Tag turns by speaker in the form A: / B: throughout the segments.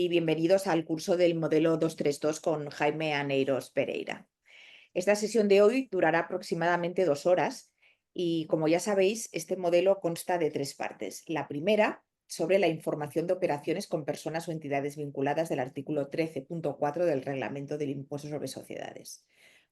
A: Y bienvenidos al curso del modelo 232 con Jaime Aneiros Pereira. Esta sesión de hoy durará aproximadamente 2 horas y, como ya sabéis, este modelo consta de 3 partes. La primera, sobre la información de operaciones con personas o entidades vinculadas del artículo 13.4 del Reglamento del Impuesto sobre Sociedades.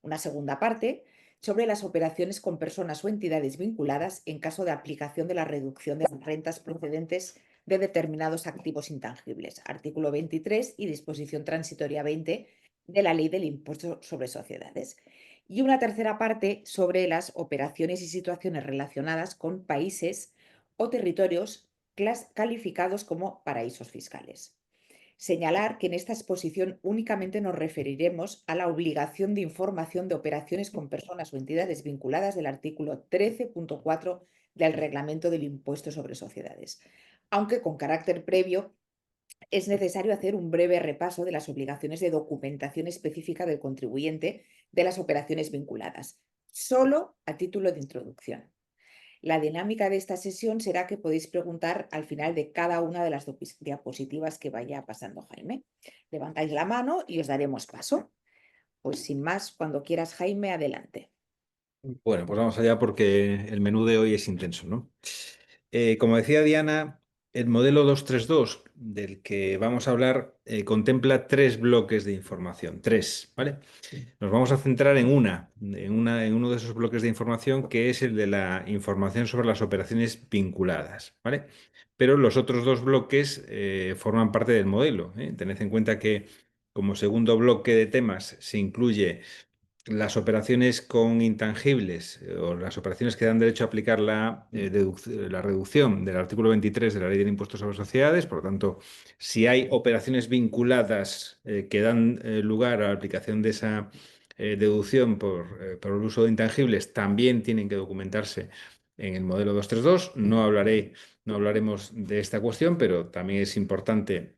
A: Una segunda parte, sobre las operaciones con personas o entidades vinculadas en caso de aplicación de la reducción de las rentas procedentes de determinados activos intangibles, artículo 23 y disposición transitoria 20 de la Ley del Impuesto sobre Sociedades. Y una tercera parte sobre las operaciones y situaciones relacionadas con países o territorios calificados como paraísos fiscales. Señalar que en esta exposición únicamente nos referiremos a la obligación de información de operaciones con personas o entidades vinculadas del artículo 13.4 del Reglamento del Impuesto sobre Sociedades, aunque con carácter previo es necesario hacer un breve repaso de las obligaciones de documentación específica del contribuyente de las operaciones vinculadas, solo a título de introducción. La dinámica de esta sesión será que podéis preguntar al final de cada una de las diapositivas que vaya pasando Jaime. Levantáis la mano y os daremos paso. Pues sin más, cuando quieras, Jaime, adelante.
B: Bueno, pues vamos allá porque el menú de hoy es intenso, ¿no? Como decía Diana, el modelo 232 del que vamos a hablar contempla 3 bloques de información, tres, ¿vale? Nos vamos a centrar en uno de esos bloques de información que es el de la información sobre las operaciones vinculadas, ¿vale? Pero los otros 2 bloques forman parte del modelo, ¿eh? Tened en cuenta que como segundo bloque de temas se incluye las operaciones con intangibles o las operaciones que dan derecho a aplicar la reducción del artículo 23 de la Ley del Impuesto sobre Sociedades. Por lo tanto, si hay operaciones vinculadas que dan lugar a la aplicación de esa deducción por el uso de intangibles, también tienen que documentarse en el modelo 232. No hablaremos de esta cuestión, pero también es importante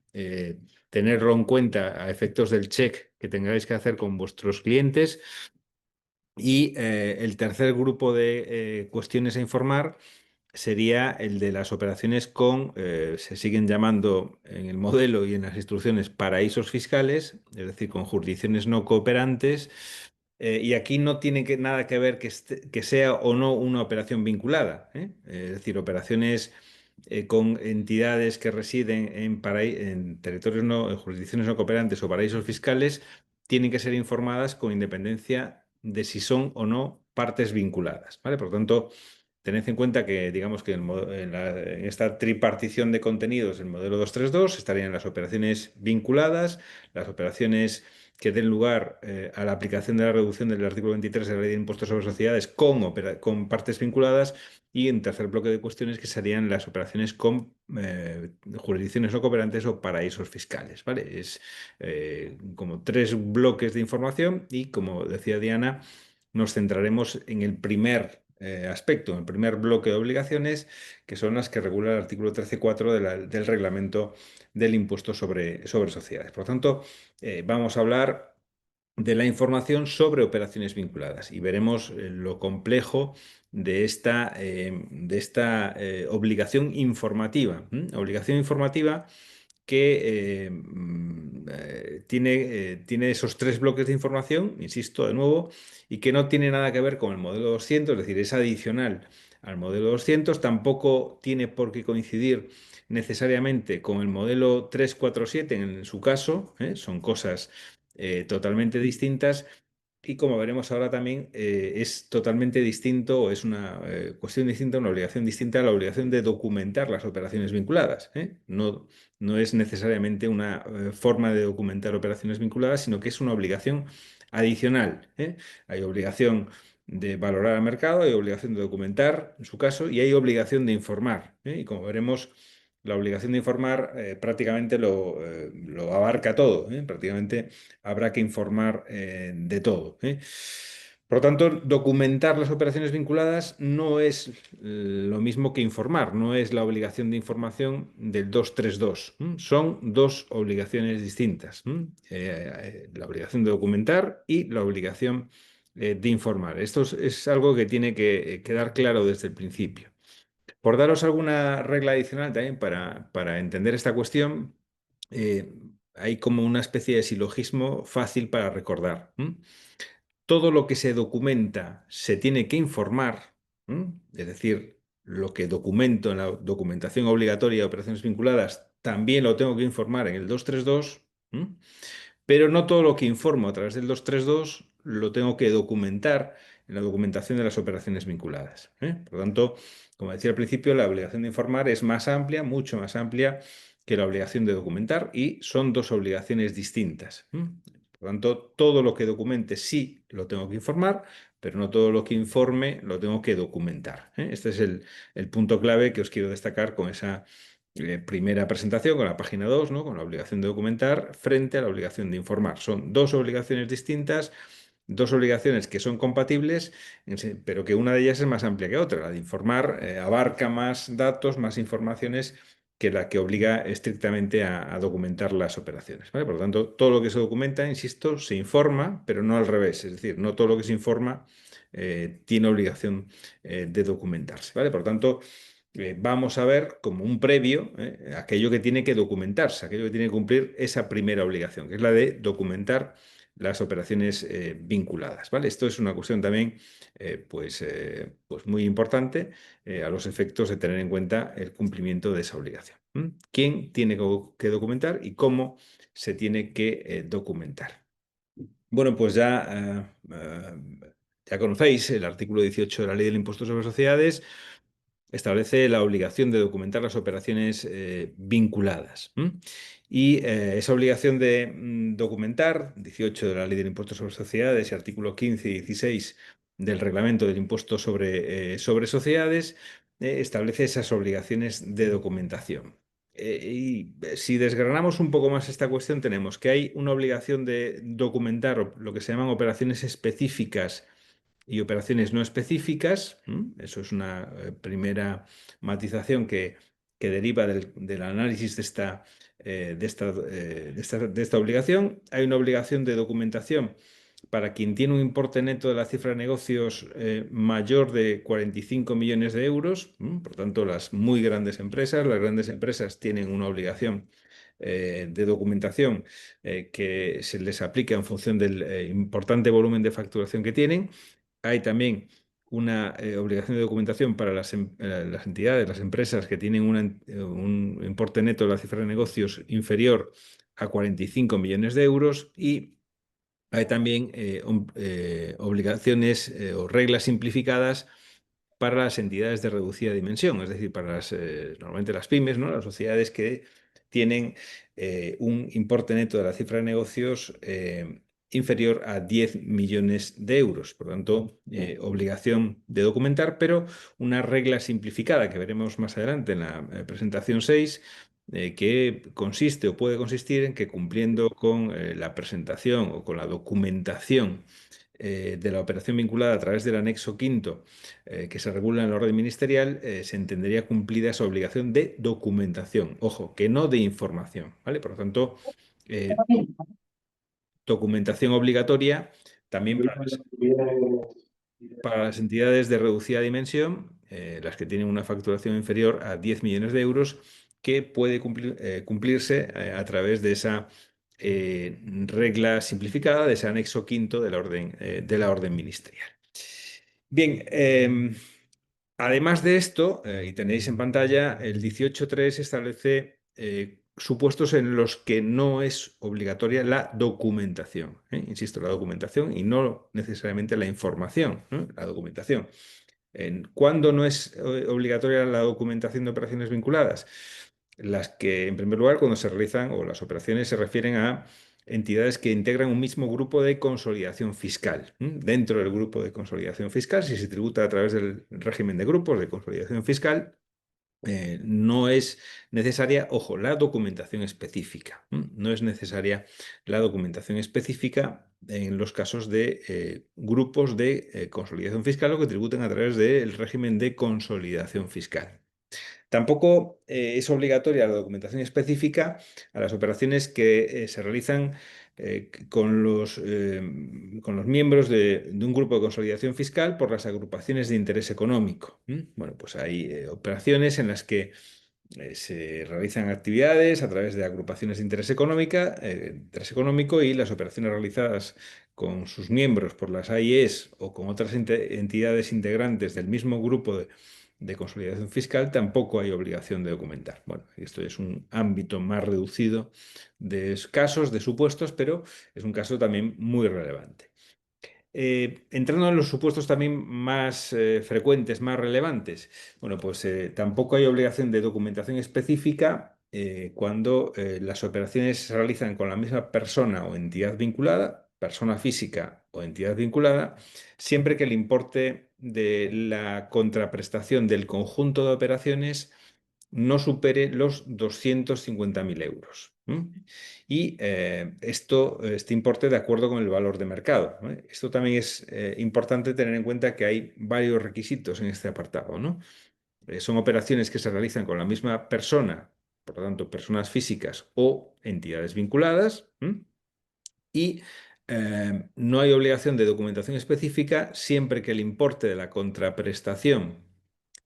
B: tenerlo en cuenta a efectos del check que tengáis que hacer con vuestros clientes. Y el tercer grupo de cuestiones a informar sería el de las operaciones se siguen llamando en el modelo y en las instrucciones paraísos fiscales, es decir, con jurisdicciones no cooperantes. Y aquí no tiene nada que ver que sea o no una operación vinculada, ¿eh? Es decir, operaciones con entidades que residen en territorios en jurisdicciones no cooperantes o paraísos fiscales, tienen que ser informadas con independencia de si son o no partes vinculadas, ¿vale? Por lo tanto, tened en cuenta que, digamos que en esta tripartición de contenidos, el modelo 232 estarían las operaciones vinculadas, las operaciones que den lugar a la aplicación de la reducción del artículo 23 de la Ley de Impuestos sobre Sociedades con partes vinculadas, y en tercer bloque de cuestiones que serían las operaciones con jurisdicciones no cooperantes o paraísos fiscales, ¿vale? Es como 3 bloques de información y, como decía Diana, nos centraremos en el primer aspecto, en el primer bloque de obligaciones, que son las que regula el artículo 13.4 del reglamento del impuesto sobre sociedades. Por lo tanto, vamos a hablar de la información sobre operaciones vinculadas y veremos lo complejo de esta obligación informativa. Obligación informativa que tiene esos 3 bloques de información, insisto de nuevo, y que no tiene nada que ver con el modelo 200, es decir, es adicional al modelo 200, tampoco tiene por qué coincidir necesariamente con el modelo 347 en su caso, son cosas totalmente distintas. Y como veremos ahora también, es totalmente distinto o es una cuestión distinta, una obligación distinta a la obligación de documentar las operaciones vinculadas, ¿eh? No es necesariamente una forma de documentar operaciones vinculadas, sino que es una obligación adicional, ¿eh? Hay obligación de valorar al mercado, hay obligación de documentar, en su caso, y hay obligación de informar, ¿eh? Y como veremos, la obligación de informar prácticamente lo abarca todo, ¿eh? Prácticamente habrá que informar de todo, ¿eh? Por lo tanto, documentar las operaciones vinculadas no es lo mismo que informar, no es la obligación de información del 232. Son 2 obligaciones distintas. La obligación de documentar y la obligación de informar. Esto es algo que tiene que quedar claro desde el principio. Por daros alguna regla adicional también para entender esta cuestión, eh, hay como una especie de silogismo fácil para recordar. Todo lo que se documenta se tiene que informar, es decir, lo que documento en la documentación obligatoria de operaciones vinculadas también lo tengo que informar en el 232, pero no todo lo que informo a través del 232 lo tengo que documentar en la documentación de las operaciones vinculadas. Por lo tanto, como decía al principio, la obligación de informar es más amplia, mucho más amplia que la obligación de documentar y son dos obligaciones distintas. Por lo tanto, todo lo que documente sí lo tengo que informar, pero no todo lo que informe lo tengo que documentar. Este es el punto clave que os quiero destacar con esa primera presentación, con la página 2, ¿no? Con la obligación de documentar frente a la obligación de informar. Son dos obligaciones distintas, dos obligaciones que son compatibles, pero que una de ellas es más amplia que otra. La de informar abarca más datos, más informaciones que la que obliga estrictamente a documentar las operaciones, ¿vale? Por lo tanto, todo lo que se documenta, insisto, se informa, pero no al revés. Es decir, no todo lo que se informa tiene obligación de documentarse, ¿vale? Por lo tanto, vamos a ver como un previo aquello que tiene que documentarse, aquello que tiene que cumplir esa primera obligación, que es la de documentar las operaciones vinculadas, ¿vale? Esto es una cuestión también pues muy importante a los efectos de tener en cuenta el cumplimiento de esa obligación. ¿Quién tiene que documentar y cómo se tiene que documentar? Bueno, pues ya conocéis el artículo 18 de la Ley del Impuesto sobre Sociedades. Establece la obligación de documentar las operaciones vinculadas. Y esa obligación de documentar, 18 de la Ley del Impuesto sobre Sociedades y artículo 15 y 16 del Reglamento del Impuesto sobre Sociedades, establece esas obligaciones de documentación. Y si desgranamos un poco más esta cuestión, tenemos que hay una obligación de documentar lo que se llaman operaciones específicas y operaciones no específicas. Eso es una primera matización que deriva del análisis de esta obligación. Hay una obligación de documentación para quien tiene un importe neto de la cifra de negocios mayor de 45 millones de euros. Por tanto, las muy grandes empresas, las grandes empresas tienen una obligación de documentación que se les aplica en función del importante volumen de facturación que tienen. Hay también una obligación de documentación para las entidades, las empresas que tienen un importe neto de la cifra de negocios inferior a 45 millones de euros y hay también obligaciones o reglas simplificadas para las entidades de reducida dimensión, es decir, para normalmente las pymes, ¿no? Las sociedades que tienen un importe neto de la cifra de negocios inferior a 10 millones de euros. Por lo tanto, obligación de documentar, pero una regla simplificada que veremos más adelante en la presentación 6, que consiste o puede consistir en que cumpliendo con la presentación o con la documentación de la operación vinculada a través del anexo quinto que se regula en la orden ministerial, se entendería cumplida esa obligación de documentación. Ojo, que no de información, ¿vale? Por lo tanto, eh, documentación obligatoria también para las entidades de reducida dimensión, las que tienen una facturación inferior a 10 millones de euros, que puede cumplirse a través de esa regla simplificada, de ese anexo quinto de la orden ministerial. Bien, además de esto, y tenéis en pantalla, el 18.3 establece supuestos en los que no es obligatoria la documentación. Insisto, la documentación y no necesariamente la información, ¿no? La documentación. ¿Cuándo no es obligatoria la documentación de operaciones vinculadas? Las que, en primer lugar, cuando se realizan o las operaciones se refieren a entidades que integran un mismo grupo de consolidación fiscal. Dentro del grupo de consolidación fiscal, si se tributa a través del régimen de grupos de consolidación fiscal, no es necesaria, ojo, la documentación específica. No es necesaria la documentación específica en los casos de grupos de consolidación fiscal o que tributen a través del régimen de consolidación fiscal. Tampoco es obligatoria la documentación específica a las operaciones que se realizan con los miembros de un grupo de consolidación fiscal por las agrupaciones de interés económico. Bueno, pues hay operaciones en las que Se realizan actividades a través de agrupaciones de interés económico y las operaciones realizadas con sus miembros por las AIEs o con otras entidades integrantes del mismo grupo de consolidación fiscal tampoco hay obligación de documentar. Bueno, esto es un ámbito más reducido de casos, de supuestos, pero es un caso también muy relevante. Entrando en los supuestos también más frecuentes, más relevantes, bueno, pues tampoco hay obligación de documentación específica cuando las operaciones se realizan con la misma persona o entidad vinculada, persona física o entidad vinculada, siempre que el importe de la contraprestación del conjunto de operaciones no supere los 250.000 euros. Y este importe de acuerdo con el valor de mercado, ¿vale? Esto también es importante tener en cuenta que hay varios requisitos en este apartado, ¿no? Son operaciones que se realizan con la misma persona, por lo tanto, personas físicas o entidades vinculadas, y no hay obligación de documentación específica siempre que el importe de la contraprestación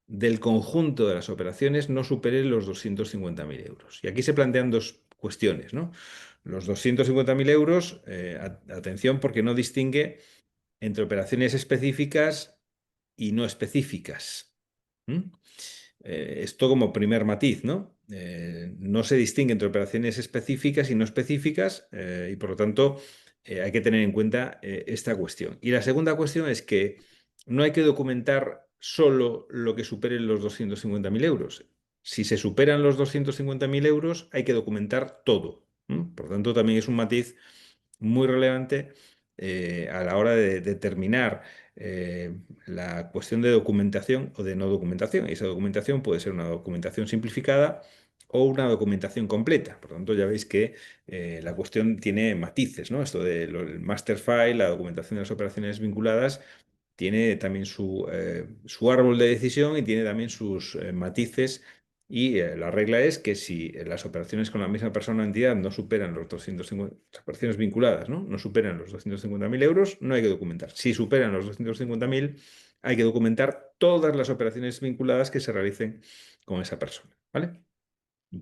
B: del conjunto de las operaciones no supere los 250.000 euros. Y aquí se plantean dos cuestiones, ¿no? Los 250.000 euros, atención, porque no distingue entre operaciones específicas y no específicas. ¿Mm? Esto como primer matiz, ¿no? No se distingue entre operaciones específicas y no específicas y por lo tanto hay que tener en cuenta esta cuestión. Y la segunda cuestión es que no hay que documentar solo lo que superen los 250.000 euros. Si se superan los 250.000 euros hay que documentar todo. Por lo tanto también es un matiz muy relevante a la hora de determinar la cuestión de documentación o de no documentación. Y esa documentación puede ser una documentación simplificada o una documentación completa. Por lo tanto, ya veis que la cuestión tiene matices, ¿no? Esto del master file, la documentación de las operaciones vinculadas, tiene también su árbol de decisión y tiene también sus matices. Y la regla es que si las operaciones con la misma persona o entidad no superan los 250, las operaciones vinculadas, ¿no? No superan los 250.000 euros, no hay que documentar. Si superan los 250.000, hay que documentar todas las operaciones vinculadas que se realicen con esa persona, ¿vale?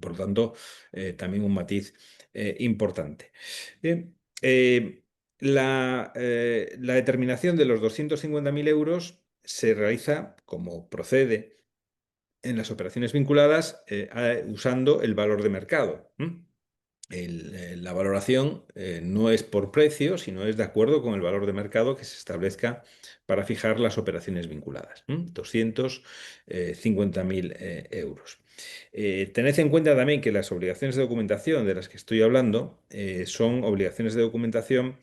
B: Por lo tanto, también un matiz importante. Bien, la determinación de los 250.000 euros se realiza como procede en las operaciones vinculadas usando el valor de mercado. La valoración no es por precio, sino es de acuerdo con el valor de mercado que se establezca para fijar las operaciones vinculadas. 250.000 euros. Tened en cuenta también que las obligaciones de documentación de las que estoy hablando son obligaciones de documentación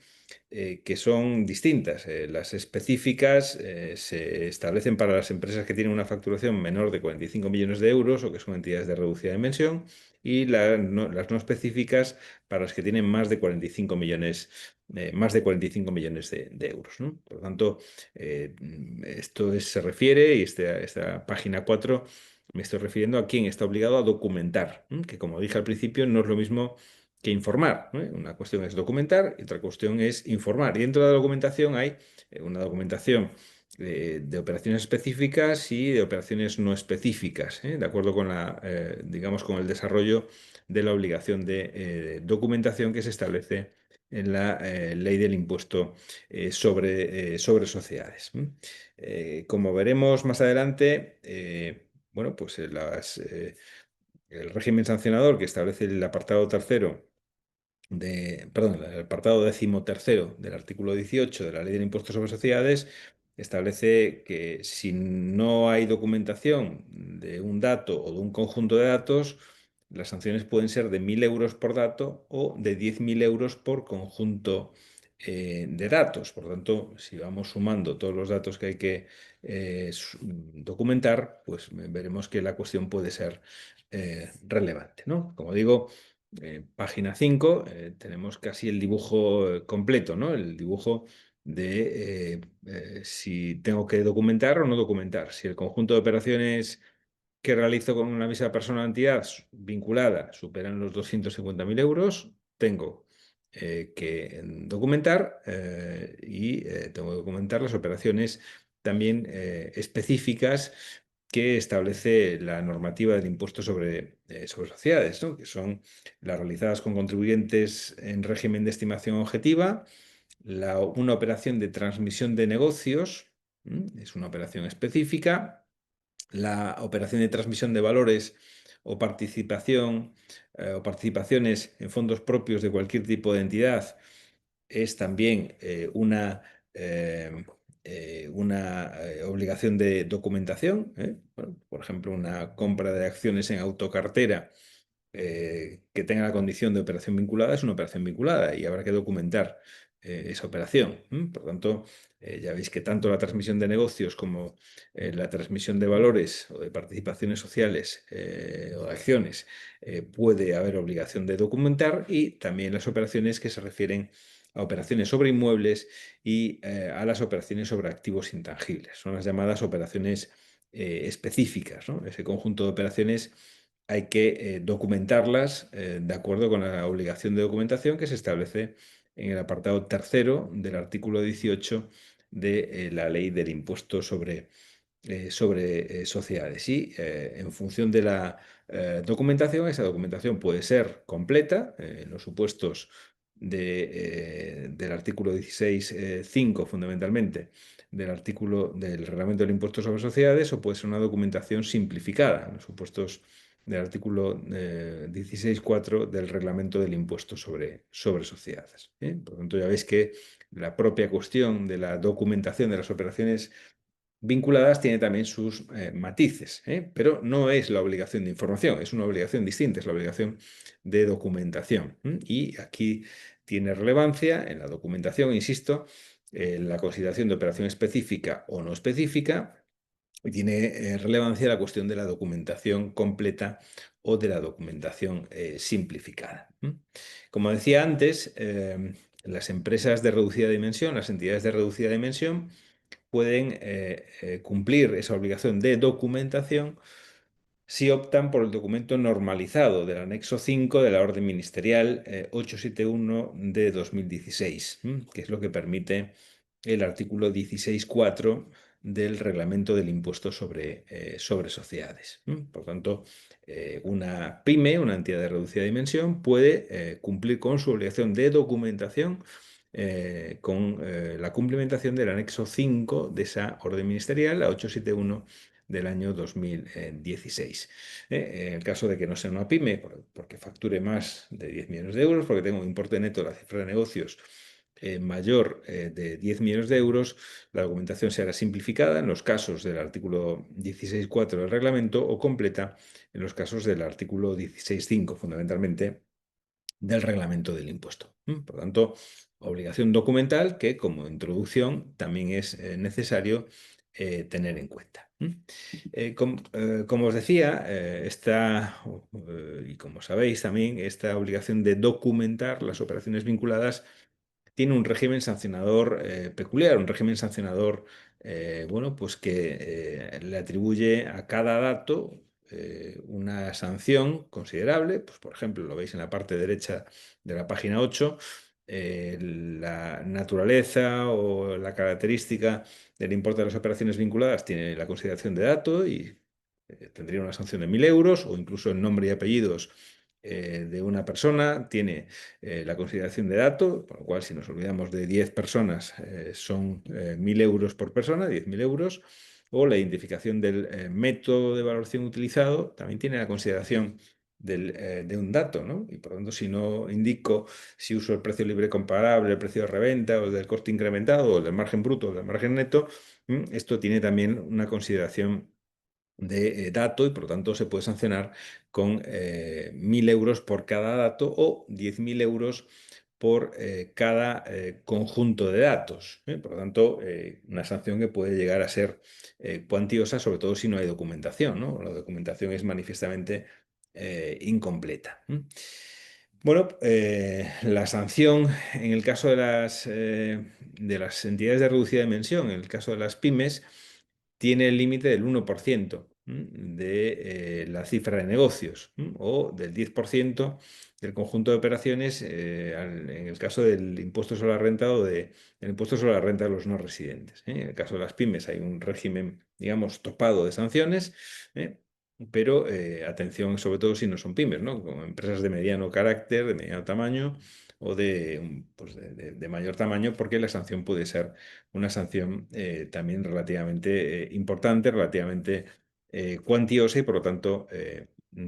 B: que son distintas. Las específicas se establecen para las empresas que tienen una facturación menor de 45 millones de euros o que son entidades de reducida dimensión y las no específicas para las que tienen más de 45 millones de euros, ¿no? Por lo tanto, se refiere, y esta página 4 me estoy refiriendo a quién está obligado a documentar, que como dije al principio, no es lo mismo que informar, ¿no? Una cuestión es documentar y otra cuestión es informar. Y dentro de la documentación hay una documentación de operaciones específicas y de operaciones no específicas, de acuerdo con digamos, con el desarrollo de la obligación de documentación que se establece en la ley del impuesto sobre sociedades. Como veremos más adelante, bueno, pues el régimen sancionador que establece el apartado tercero perdón, el apartado 13º del artículo 18 de la Ley del Impuesto sobre Sociedades establece que si no hay documentación de un dato o de un conjunto de datos, las sanciones pueden ser de 1.000 euros por dato o de 10.000 euros por conjunto de datos. Por lo tanto, si vamos sumando todos los datos que hay que documentar, pues veremos que la cuestión puede ser relevante, ¿no? Como digo, página 5, tenemos casi el dibujo completo, ¿no? El dibujo de si tengo que documentar o no documentar. Si el conjunto de operaciones que realizo con una misma persona o entidad vinculada superan los 250.000 euros, tengo que documentar y tengo que documentar las operaciones también específicas que establece la normativa del impuesto sobre sociedades, ¿no? Que son las realizadas con contribuyentes en régimen de estimación objetiva, una operación de transmisión de negocios, es una operación específica, la operación de transmisión de valores o o participaciones en fondos propios de cualquier tipo de entidad es también eh, una obligación de documentación. Bueno, por ejemplo, una compra de acciones en autocartera que tenga la condición de operación vinculada es una operación vinculada y habrá que documentar esa operación. Por tanto, ya veis que tanto la transmisión de negocios como la transmisión de valores o de participaciones sociales o de acciones puede haber obligación de documentar, y también las operaciones que se refieren a operaciones sobre inmuebles y a las operaciones sobre activos intangibles. Son las llamadas operaciones específicas, ¿no? Ese conjunto de operaciones hay que documentarlas de acuerdo con la obligación de documentación que se establece en el apartado tercero del artículo 18 de la Ley del Impuesto sobre sociedades. Y en función de la documentación, esa documentación puede ser completa, en los supuestos del artículo 16.5 fundamentalmente, del Reglamento del Impuesto sobre Sociedades, o puede ser una documentación simplificada, en los supuestos del artículo 16.4 del Reglamento del Impuesto sobre Sociedades. Por lo tanto, ya veis que la propia cuestión de la documentación de las operaciones vinculadas tiene también sus matices, pero no es la obligación de información, es una obligación distinta, es la obligación de documentación. Y aquí tiene relevancia en la documentación, insisto, la consideración de operación específica o no específica, y tiene relevancia la cuestión de la documentación completa o de la documentación simplificada. Como decía antes, las empresas de reducida dimensión, las entidades de reducida dimensión, pueden cumplir esa obligación de documentación si optan por el documento normalizado del anexo 5 de la Orden Ministerial 871 de 2016, que es lo que permite el artículo 16.4 del Reglamento del Impuesto sobre Sociedades. Por tanto, una pyme, una entidad de reducida dimensión, puede cumplir con su obligación de documentación con la cumplimentación del anexo 5 de esa orden ministerial, la 871 del año 2016. En el caso de que no sea una pyme, porque facture más de 10 millones de euros, porque tenga un importe neto de la cifra de negocios mayor de 10 millones de euros, la documentación será simplificada en los casos del artículo 16.4 del reglamento, o completa en los casos del artículo 16.5, fundamentalmente, del reglamento del impuesto. Por lo tanto, obligación documental que, como introducción, también es necesario tener en cuenta. Como os decía, y como sabéis también, esta obligación de documentar las operaciones vinculadas tiene un régimen sancionador peculiar, un régimen sancionador, bueno, pues que le atribuye a cada dato una sanción considerable. Pues, por ejemplo, lo veis en la parte derecha de la página 8, la naturaleza o la característica del importe de las operaciones vinculadas tiene la consideración de dato y tendría una sanción de 1.000 euros, o incluso el nombre y apellidos de una persona tiene la consideración de dato, por lo cual, si nos olvidamos de 10 personas, son 1.000 euros por persona, 10.000 euros, o la identificación del método de valoración utilizado también tiene la consideración de un dato, ¿no? Y por lo tanto, si no indico si uso el precio libre comparable, el precio de reventa, o el del coste incrementado, o el del margen bruto, o del margen neto, esto tiene también una consideración de dato, y por lo tanto se puede sancionar con 1.000 euros por cada dato, o 10.000 euros por cada conjunto de datos. Por lo tanto, una sanción que puede llegar a ser cuantiosa, sobre todo si no hay documentación, ¿no? La documentación es manifiestamente incompleta. Bueno, la sanción en el caso de las entidades de reducida dimensión, en el caso de las pymes, tiene el límite del 1% de la cifra de negocios, o del 10% del conjunto de operaciones en el caso del impuesto sobre la renta, o del impuesto sobre la renta de los no residentes. En el caso de las pymes hay un régimen digamos, topado de sanciones, ¿eh? Pero atención, sobre todo si no son pymes, ¿no? Como empresas de mediano carácter, de mediano tamaño o pues de mayor tamaño, porque la sanción puede ser una sanción también relativamente importante, relativamente cuantiosa y por lo tanto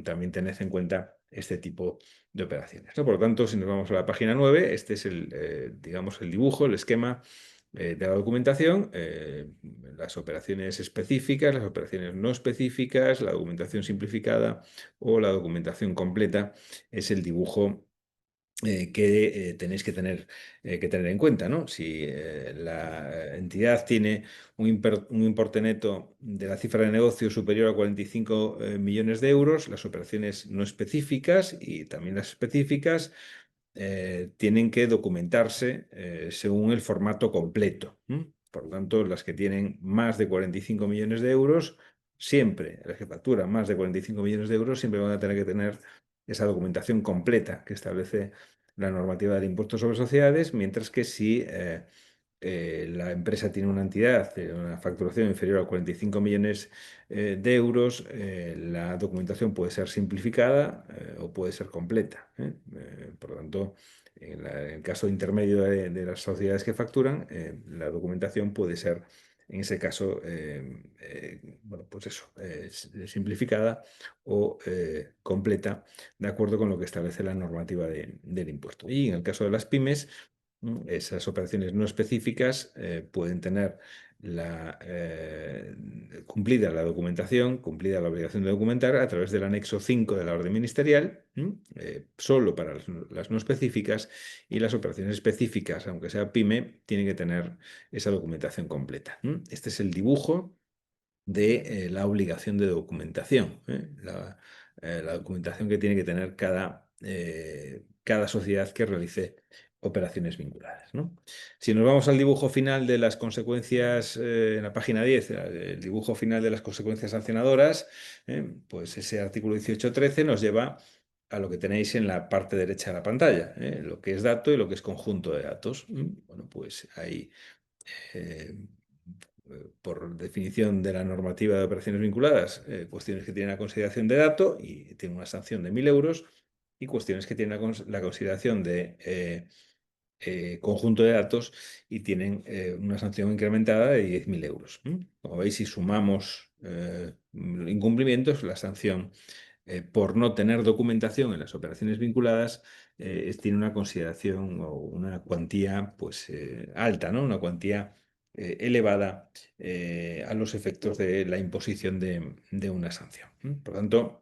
B: también tened en cuenta este tipo de operaciones, ¿no? Por lo tanto, si nos vamos a la página 9, este es digamos, el dibujo, el esquema de la documentación, las operaciones específicas, las operaciones no específicas, la documentación simplificada o la documentación completa es el dibujo que tenéis que tener en cuenta, ¿no? Si la entidad tiene un importe neto de la cifra de negocio superior a 45 millones de euros, las operaciones no específicas y también las específicas tienen que documentarse según el formato completo. Por lo tanto, las que tienen más de 45 millones de euros, siempre, las que facturan más de 45 millones de euros, siempre van a tener que tener esa documentación completa que establece la normativa del impuesto sobre sociedades, mientras que si la empresa tiene una entidad de una facturación inferior a 45 millones de euros, la documentación puede ser simplificada o puede ser completa. Por lo tanto, en el caso intermedio de las sociedades que facturan, la documentación puede ser, en ese caso, bueno, pues eso, simplificada o completa, de acuerdo con lo que establece la normativa del impuesto. Y en el caso de las pymes, esas operaciones no específicas pueden tener cumplida la documentación, cumplida la obligación de documentar a través del anexo 5 de la orden ministerial, solo para las no específicas, y las operaciones específicas, aunque sea pyme, tienen que tener esa documentación completa. Este es el dibujo de la obligación de documentación, la documentación que tiene que tener cada sociedad que realice operaciones vinculadas, ¿no? Si nos vamos al dibujo final de las consecuencias, en la página 10, el dibujo final de las consecuencias sancionadoras, pues ese artículo 18.13 nos lleva a lo que tenéis en la parte derecha de la pantalla, lo que es dato y lo que es conjunto de datos. Bueno, pues ahí eh, por definición de la normativa de operaciones vinculadas, cuestiones que tienen la consideración de dato y tienen una sanción de 1.000 euros, y cuestiones que tienen la consideración de conjunto de datos y tienen una sanción incrementada de 10.000 euros. Como veis, si sumamos incumplimientos, la sanción por no tener documentación en las operaciones vinculadas tiene una consideración o una cuantía pues alta, ¿no? Una cuantía elevada a los efectos de la imposición de una sanción. Por lo tanto,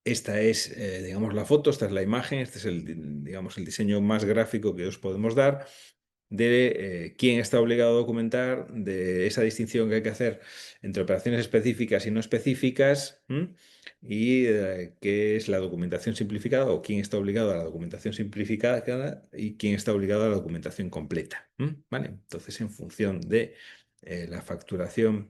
B: esta es, digamos, la foto, esta es la imagen, este es digamos, el diseño más gráfico que os podemos dar de quién está obligado a documentar, de esa distinción que hay que hacer entre operaciones específicas y no específicas, y qué es la documentación simplificada o quién está obligado a la documentación simplificada y quién está obligado a la documentación completa. ¿Vale? Entonces, en función de la facturación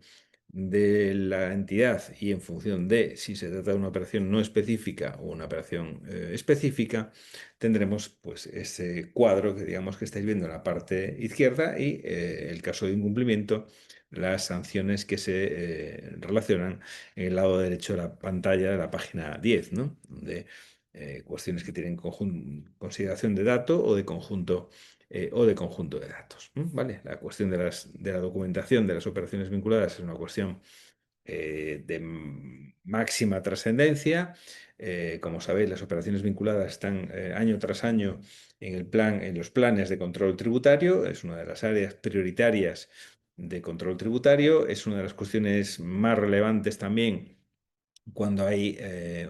B: de la entidad y en función de si se trata de una operación no específica o una operación específica, tendremos pues ese cuadro que digamos que estáis viendo en la parte izquierda y el caso de incumplimiento, las sanciones que se relacionan en el lado derecho de la pantalla de la página 10, ¿no? Donde cuestiones que tienen consideración de dato o de conjunto de datos. ¿Vale? La cuestión de la documentación de las operaciones vinculadas es una cuestión de máxima trascendencia. Como sabéis, las operaciones vinculadas están año tras año en los planes de control tributario. Es una de las áreas prioritarias de control tributario. Es una de las cuestiones más relevantes también cuando hay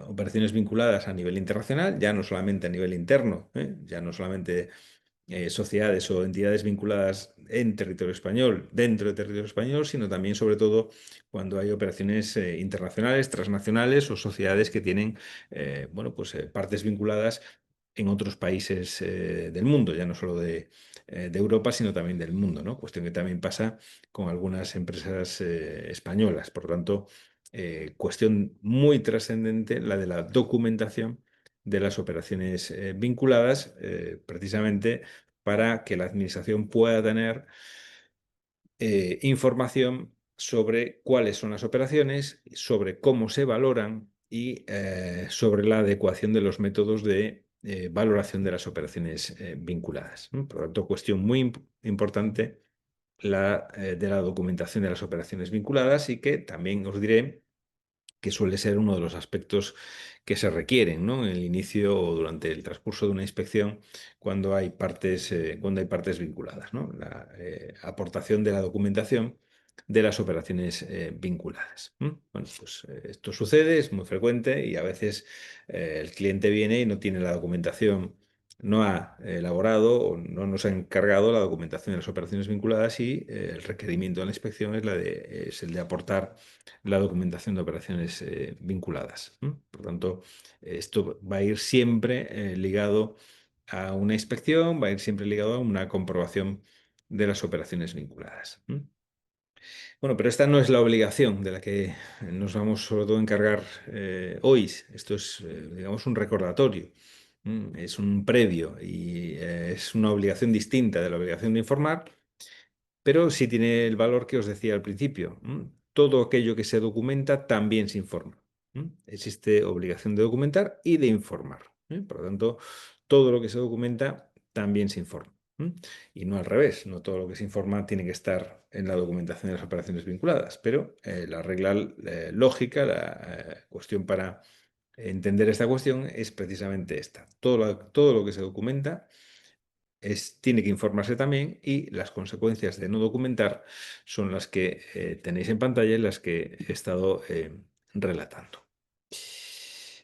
B: operaciones vinculadas a nivel internacional, ya no solamente a nivel interno, ya no solamente sociedades o entidades vinculadas en territorio español, dentro de territorio español, sino también, sobre todo, cuando hay operaciones internacionales, transnacionales o sociedades que tienen, bueno, pues partes vinculadas en otros países del mundo, ya no solo de Europa, sino también del mundo, ¿no? Cuestión que también pasa con algunas empresas españolas. Por lo tanto, cuestión muy trascendente la de la documentación de las operaciones vinculadas, precisamente para que la administración pueda tener información sobre cuáles son las operaciones, sobre cómo se valoran y sobre la adecuación de los métodos de valoración de las operaciones vinculadas. Por lo tanto, cuestión muy importante de la documentación de las operaciones vinculadas, y que también os diré que suele ser uno de los aspectos que se requieren, ¿no?, en el inicio o durante el transcurso de una inspección, cuando hay partes vinculadas, ¿no? La aportación de la documentación de las operaciones vinculadas. Bueno, pues esto sucede, es muy frecuente, y a veces el cliente viene y no tiene la documentación, no ha elaborado o no nos ha encargado la documentación de las operaciones vinculadas, y el requerimiento de la inspección es el de aportar la documentación de operaciones vinculadas. Por tanto, esto va a ir siempre ligado a una inspección, va a ir siempre ligado a una comprobación de las operaciones vinculadas. Bueno, pero esta no es la obligación de la que nos vamos sobre todo a encargar hoy. Esto es, digamos, un recordatorio. Es un previo, y es una obligación distinta de la obligación de informar, pero sí tiene el valor que os decía al principio. Todo aquello que se documenta también se informa. Existe obligación de documentar y de informar. Por lo tanto, todo lo que se documenta también se informa. Y no al revés, no todo lo que se informa tiene que estar en la documentación de las operaciones vinculadas, pero la regla lógica, la cuestión para entender esta cuestión es precisamente esta. Todo lo que se documenta tiene que informarse también, y las consecuencias de no documentar son las que tenéis en pantalla y las que he estado relatando.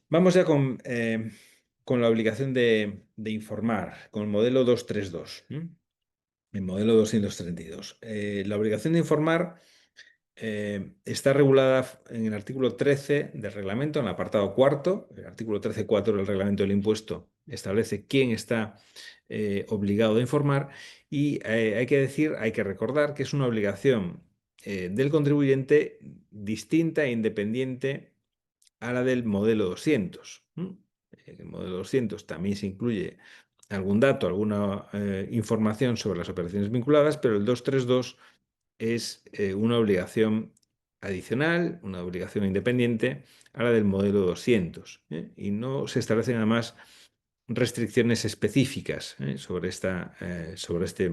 B: Vamos ya con la obligación de informar, con el modelo 232, el modelo 232. La obligación de informar está regulada en el artículo 13 del reglamento, en el apartado cuarto. El artículo 13.4 del reglamento del impuesto establece quién está obligado a informar, y hay que recordar que es una obligación del contribuyente distinta e independiente a la del modelo 200. El modelo 200 también se incluye algún dato, alguna información sobre las operaciones vinculadas, pero el 232 es una obligación adicional, una obligación independiente a la del modelo 200, y no se establecen además restricciones específicas sobre este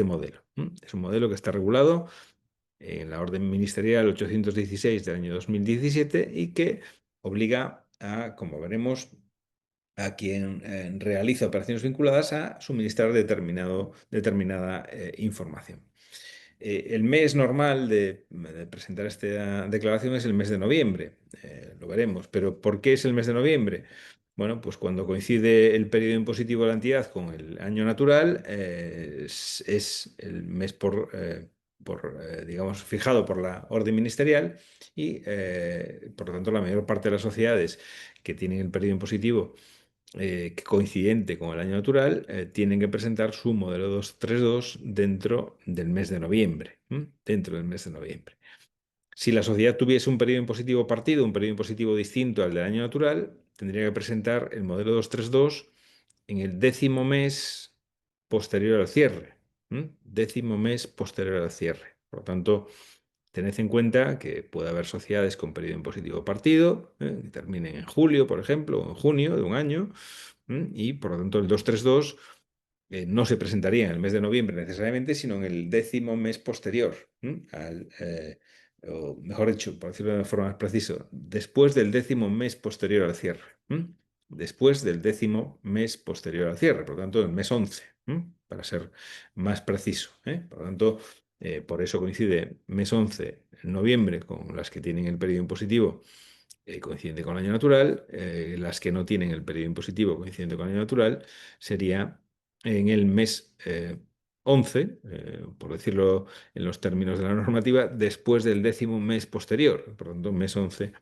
B: modelo. Es un modelo que está regulado en la Orden Ministerial 816 del año 2017, y que obliga a, como veremos, a quien realiza operaciones vinculadas a suministrar determinada información. El mes normal de presentar esta declaración es el mes de noviembre, lo veremos. Pero ¿por qué es el mes de noviembre? Bueno, pues cuando coincide el periodo impositivo de la entidad con el año natural, es el mes digamos, fijado por la orden ministerial, y por lo tanto la mayor parte de las sociedades que tienen el periodo impositivo que coincidente con el año natural, tienen que presentar su modelo 232 dentro del mes de noviembre. Dentro del mes de noviembre. Si la sociedad tuviese un periodo impositivo partido, un periodo impositivo distinto al del año natural, tendría que presentar el modelo 232 en el 10º mes posterior al cierre. 10º mes posterior al cierre. Por lo tanto, tened en cuenta que puede haber sociedades con periodo impositivo partido, que terminen en julio, por ejemplo, o en junio de un año, y por lo tanto el 232 no se presentaría en el mes de noviembre necesariamente, sino en el 10º mes posterior, o mejor dicho, por decirlo de una forma más precisa, después del 10º mes posterior al cierre. Después del 10º mes posterior al cierre, por lo tanto, el mes 11, para ser más preciso. Por lo tanto, por eso coincide mes 11, en noviembre, con las que tienen el periodo impositivo coincidente con el año natural. Las que no tienen el periodo impositivo coincidente con el año natural sería en el mes 11, por decirlo en los términos de la normativa, después del 10º mes posterior, por lo tanto, mes 11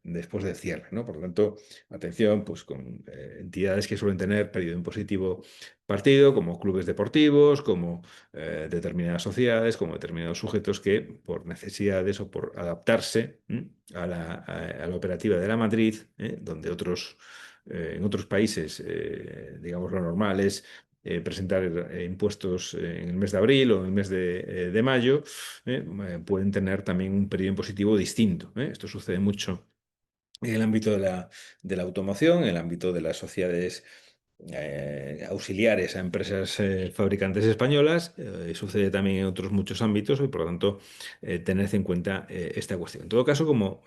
B: después del cierre, ¿no? Por lo tanto, atención, pues con entidades que suelen tener periodo impositivo partido, como clubes deportivos, como determinadas sociedades, como determinados sujetos que, por necesidades o por adaptarse a la operativa de la matriz, donde en otros países, digamos, lo normal es presentar impuestos en el mes de abril o en el mes de mayo, pueden tener también un periodo impositivo distinto. Esto sucede mucho en el ámbito de la automoción, en el ámbito de las sociedades auxiliares a empresas fabricantes españolas, sucede también en otros muchos ámbitos y por lo tanto tened en cuenta esta cuestión. En todo caso, como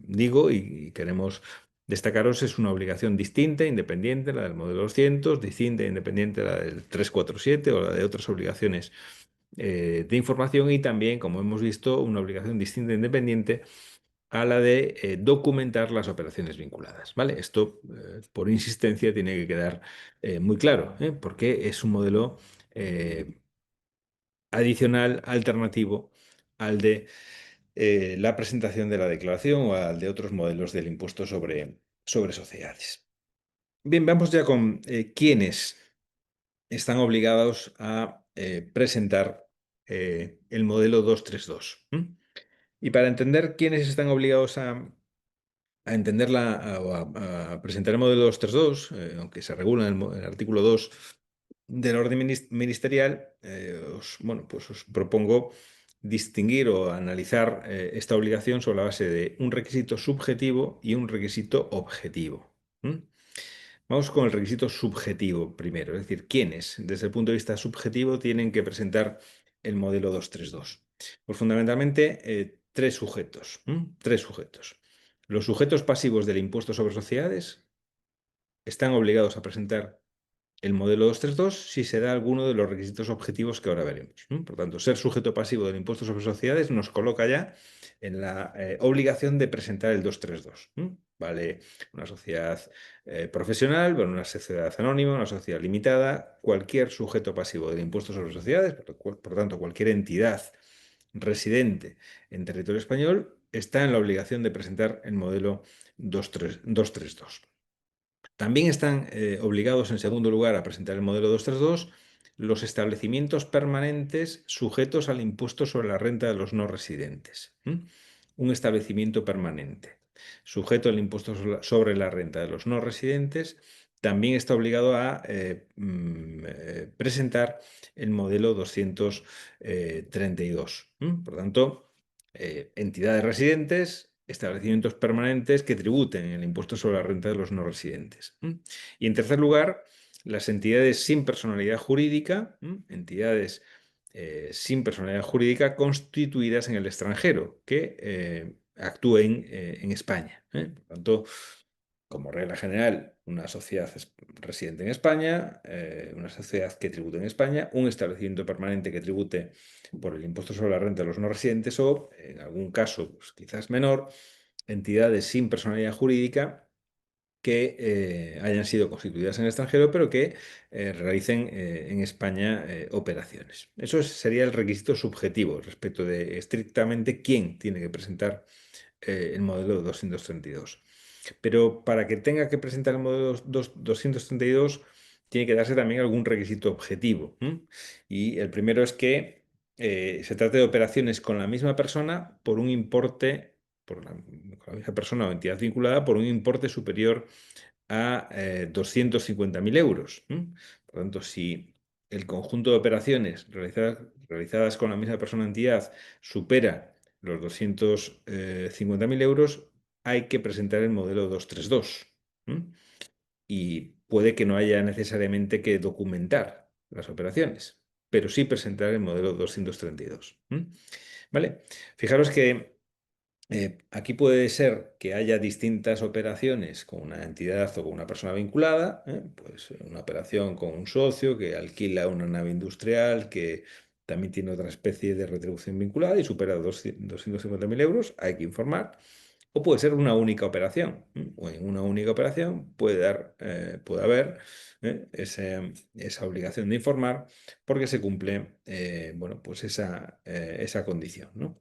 B: digo y queremos destacaros, es una obligación distinta, independiente, la del modelo 200, distinta, independiente, la del 347 o la de otras obligaciones de información y también, como hemos visto, una obligación distinta, e independiente a la de documentar las operaciones vinculadas, ¿vale? Esto, por insistencia, tiene que quedar muy claro, porque es un modelo adicional, alternativo al de la presentación de la declaración o al de otros modelos del impuesto sobre sociedades. Bien, vamos ya con quiénes están obligados a presentar el modelo 232. Y para entender quiénes están obligados a entenderla o a presentar el modelo 232, aunque se regula en el artículo 2 del orden ministerial, bueno, pues os propongo distinguir o analizar esta obligación sobre la base de un requisito subjetivo y un requisito objetivo. Vamos con el requisito subjetivo primero, es decir, quiénes, desde el punto de vista subjetivo, tienen que presentar el modelo 232. Pues fundamentalmente tres sujetos, tres sujetos. Los sujetos pasivos del impuesto sobre sociedades están obligados a presentar el modelo 232 si se da alguno de los requisitos objetivos que ahora veremos. Por tanto, ser sujeto pasivo del impuesto sobre sociedades nos coloca ya en la obligación de presentar el 232. Vale, una sociedad profesional, bueno, una sociedad anónima, una sociedad limitada, cualquier sujeto pasivo del impuesto sobre sociedades, por tanto, cualquier entidad residente en territorio español, está en la obligación de presentar el modelo 232. También están obligados, en segundo lugar, a presentar el modelo 232 los establecimientos permanentes sujetos al impuesto sobre la renta de los no residentes. Un establecimiento permanente sujeto al impuesto sobre la renta de los no residentes también está obligado a presentar el modelo 232. Por tanto, entidades residentes, establecimientos permanentes que tributen el impuesto sobre la renta de los no residentes. Y en tercer lugar, las entidades sin personalidad jurídica, entidades sin personalidad jurídica constituidas en el extranjero, que actúen en España. Por tanto, como regla general, una sociedad residente en España, una sociedad que tribute en España, un establecimiento permanente que tribute por el impuesto sobre la renta de los no residentes o, en algún caso, pues, quizás menor, entidades sin personalidad jurídica que hayan sido constituidas en el extranjero, pero que realicen en España operaciones. Eso sería el requisito subjetivo respecto de estrictamente quién tiene que presentar el modelo 232. Pero para que tenga que presentar el modelo 232, tiene que darse también algún requisito objetivo. Y el primero es que se trate de operaciones con la misma persona por un importe, con la misma persona o entidad vinculada, por un importe superior a 250.000 euros. Por tanto, si el conjunto de operaciones realizadas con la misma persona o entidad supera los 250.000 euros, hay que presentar el modelo 232. Y puede que no haya necesariamente que documentar las operaciones, pero sí presentar el modelo 232. ¿Vale? Fijaros que aquí puede ser que haya distintas operaciones con una entidad o con una persona vinculada, pues una operación con un socio que alquila una nave industrial que también tiene otra especie de retribución vinculada y supera 250.000 euros, hay que informar. O puede ser una única operación. O en una única operación puede haber esa obligación de informar porque se cumple bueno, pues esa condición, ¿no?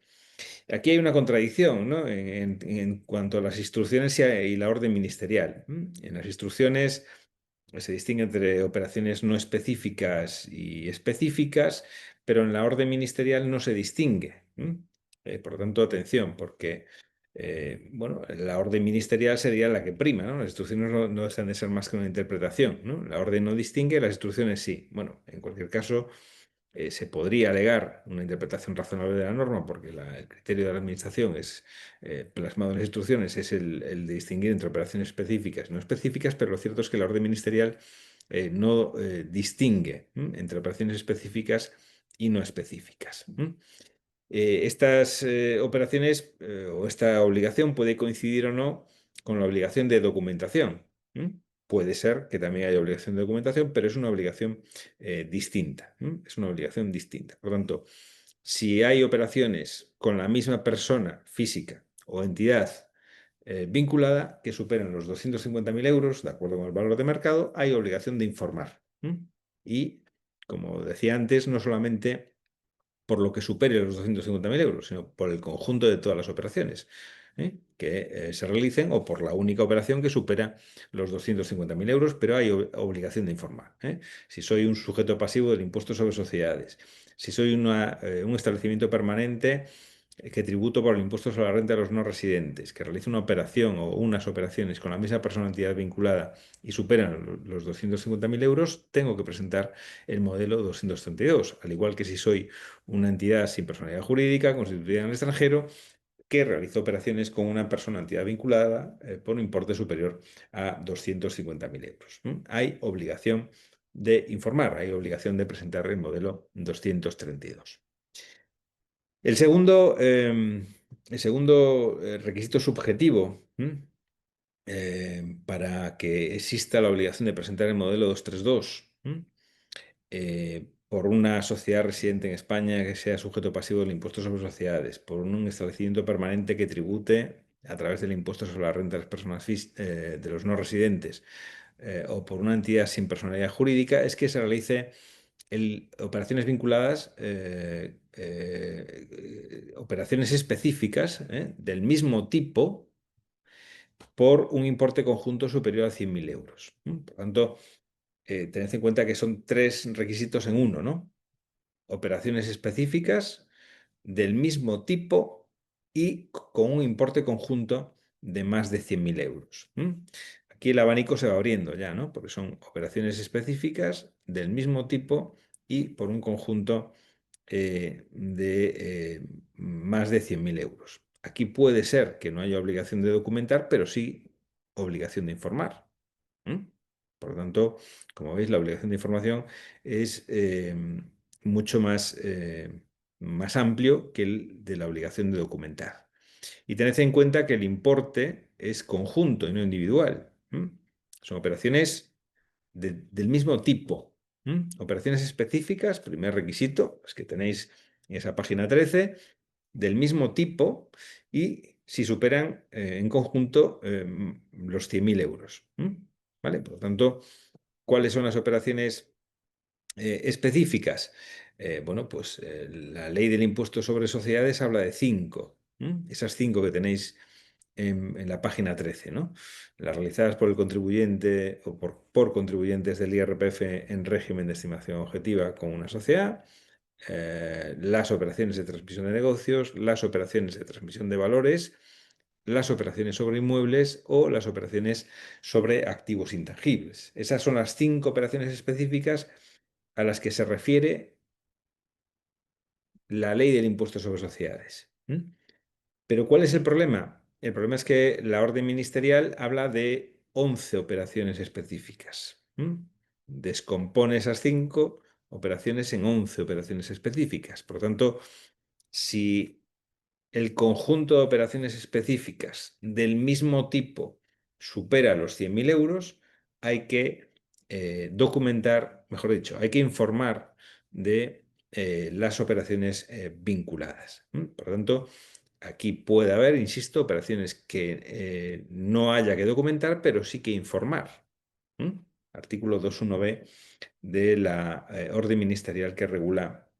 B: Aquí hay una contradicción, ¿no? En cuanto a las instrucciones y la orden ministerial. En las instrucciones se distingue entre operaciones no específicas y específicas, pero en la orden ministerial no se distingue. Por lo tanto, atención, porque Bueno, la orden ministerial sería la que prima, ¿no? Las instrucciones no dejan de ser más que una interpretación, ¿no? La orden no distingue, las instrucciones sí. Bueno, en cualquier caso, se podría alegar una interpretación razonable de la norma porque el criterio de la administración es plasmado en las instrucciones, es el de distinguir entre operaciones específicas y no específicas, pero lo cierto es que la orden ministerial no distingue entre operaciones específicas y no específicas. Estas operaciones o esta obligación puede coincidir o no con la obligación de documentación. Puede ser que también haya obligación de documentación, pero es una obligación distinta. Es una obligación distinta. Por lo tanto, si hay operaciones con la misma persona física o entidad vinculada que superen los 250.000 euros, de acuerdo con el valor de mercado, hay obligación de informar. Y, como decía antes, no solamente por lo que supere los 250.000 euros, sino por el conjunto de todas las operaciones que se realicen o por la única operación que supera los 250.000 euros, pero hay obligación de informar. Si soy un sujeto pasivo del impuesto sobre sociedades, si soy un establecimiento permanente que tributo por el impuesto sobre la renta de los no residentes, que realiza una operación o unas operaciones con la misma persona o entidad vinculada y superan los 250.000 euros, tengo que presentar el modelo 232, al igual que si soy una entidad sin personalidad jurídica constituida en el extranjero que realiza operaciones con una persona o entidad vinculada por un importe superior a 250.000 euros. Hay obligación de informar, hay obligación de presentar el modelo 232. El segundo requisito subjetivo para que exista la obligación de presentar el modelo 232 por una sociedad residente en España que sea sujeto pasivo del impuesto sobre sociedades, por un establecimiento permanente que tribute a través del impuesto sobre la renta de las personas de los no residentes, o por una entidad sin personalidad jurídica, es que se realice operaciones vinculadas, operaciones específicas del mismo tipo por un importe conjunto superior a 100.000 euros. Por tanto, tened en cuenta que son tres requisitos en uno, ¿no? Operaciones específicas del mismo tipo y con un importe conjunto de más de 100.000 euros. Aquí el abanico se va abriendo ya, ¿no? Porque son operaciones específicas del mismo tipo y por un conjunto de más de 100.000 euros. Aquí puede ser que no haya obligación de documentar, pero sí obligación de informar. Por lo tanto, como veis, la obligación de información es mucho más amplio que el de la obligación de documentar. Y tened en cuenta que el importe es conjunto y no individual. Son operaciones del mismo tipo. Operaciones específicas, primer requisito, es que tenéis en esa página 13, del mismo tipo y si superan en conjunto los 100.000 euros. ¿Vale? Por lo tanto, ¿cuáles son las operaciones específicas? Bueno, pues la ley del impuesto sobre sociedades habla de cinco. Esas cinco que tenéis en la página 13, ¿no? Las realizadas por el contribuyente o por contribuyentes del IRPF en régimen de estimación objetiva con una sociedad, las operaciones de transmisión de negocios, las operaciones de transmisión de valores, las operaciones sobre inmuebles o las operaciones sobre activos intangibles. Esas son las cinco operaciones específicas a las que se refiere la ley del impuesto sobre sociedades. Pero ¿cuál es el problema? El problema es que la orden ministerial habla de 11 operaciones específicas. Descompone esas 5 operaciones en 11 operaciones específicas. Por lo tanto, si el conjunto de operaciones específicas del mismo tipo supera los 100.000 euros, hay que documentar, mejor dicho, hay que informar de las operaciones vinculadas. Por lo tanto, aquí puede haber, insisto, operaciones que no haya que documentar, pero sí que informar. Artículo 21b de la orden ministerial que regula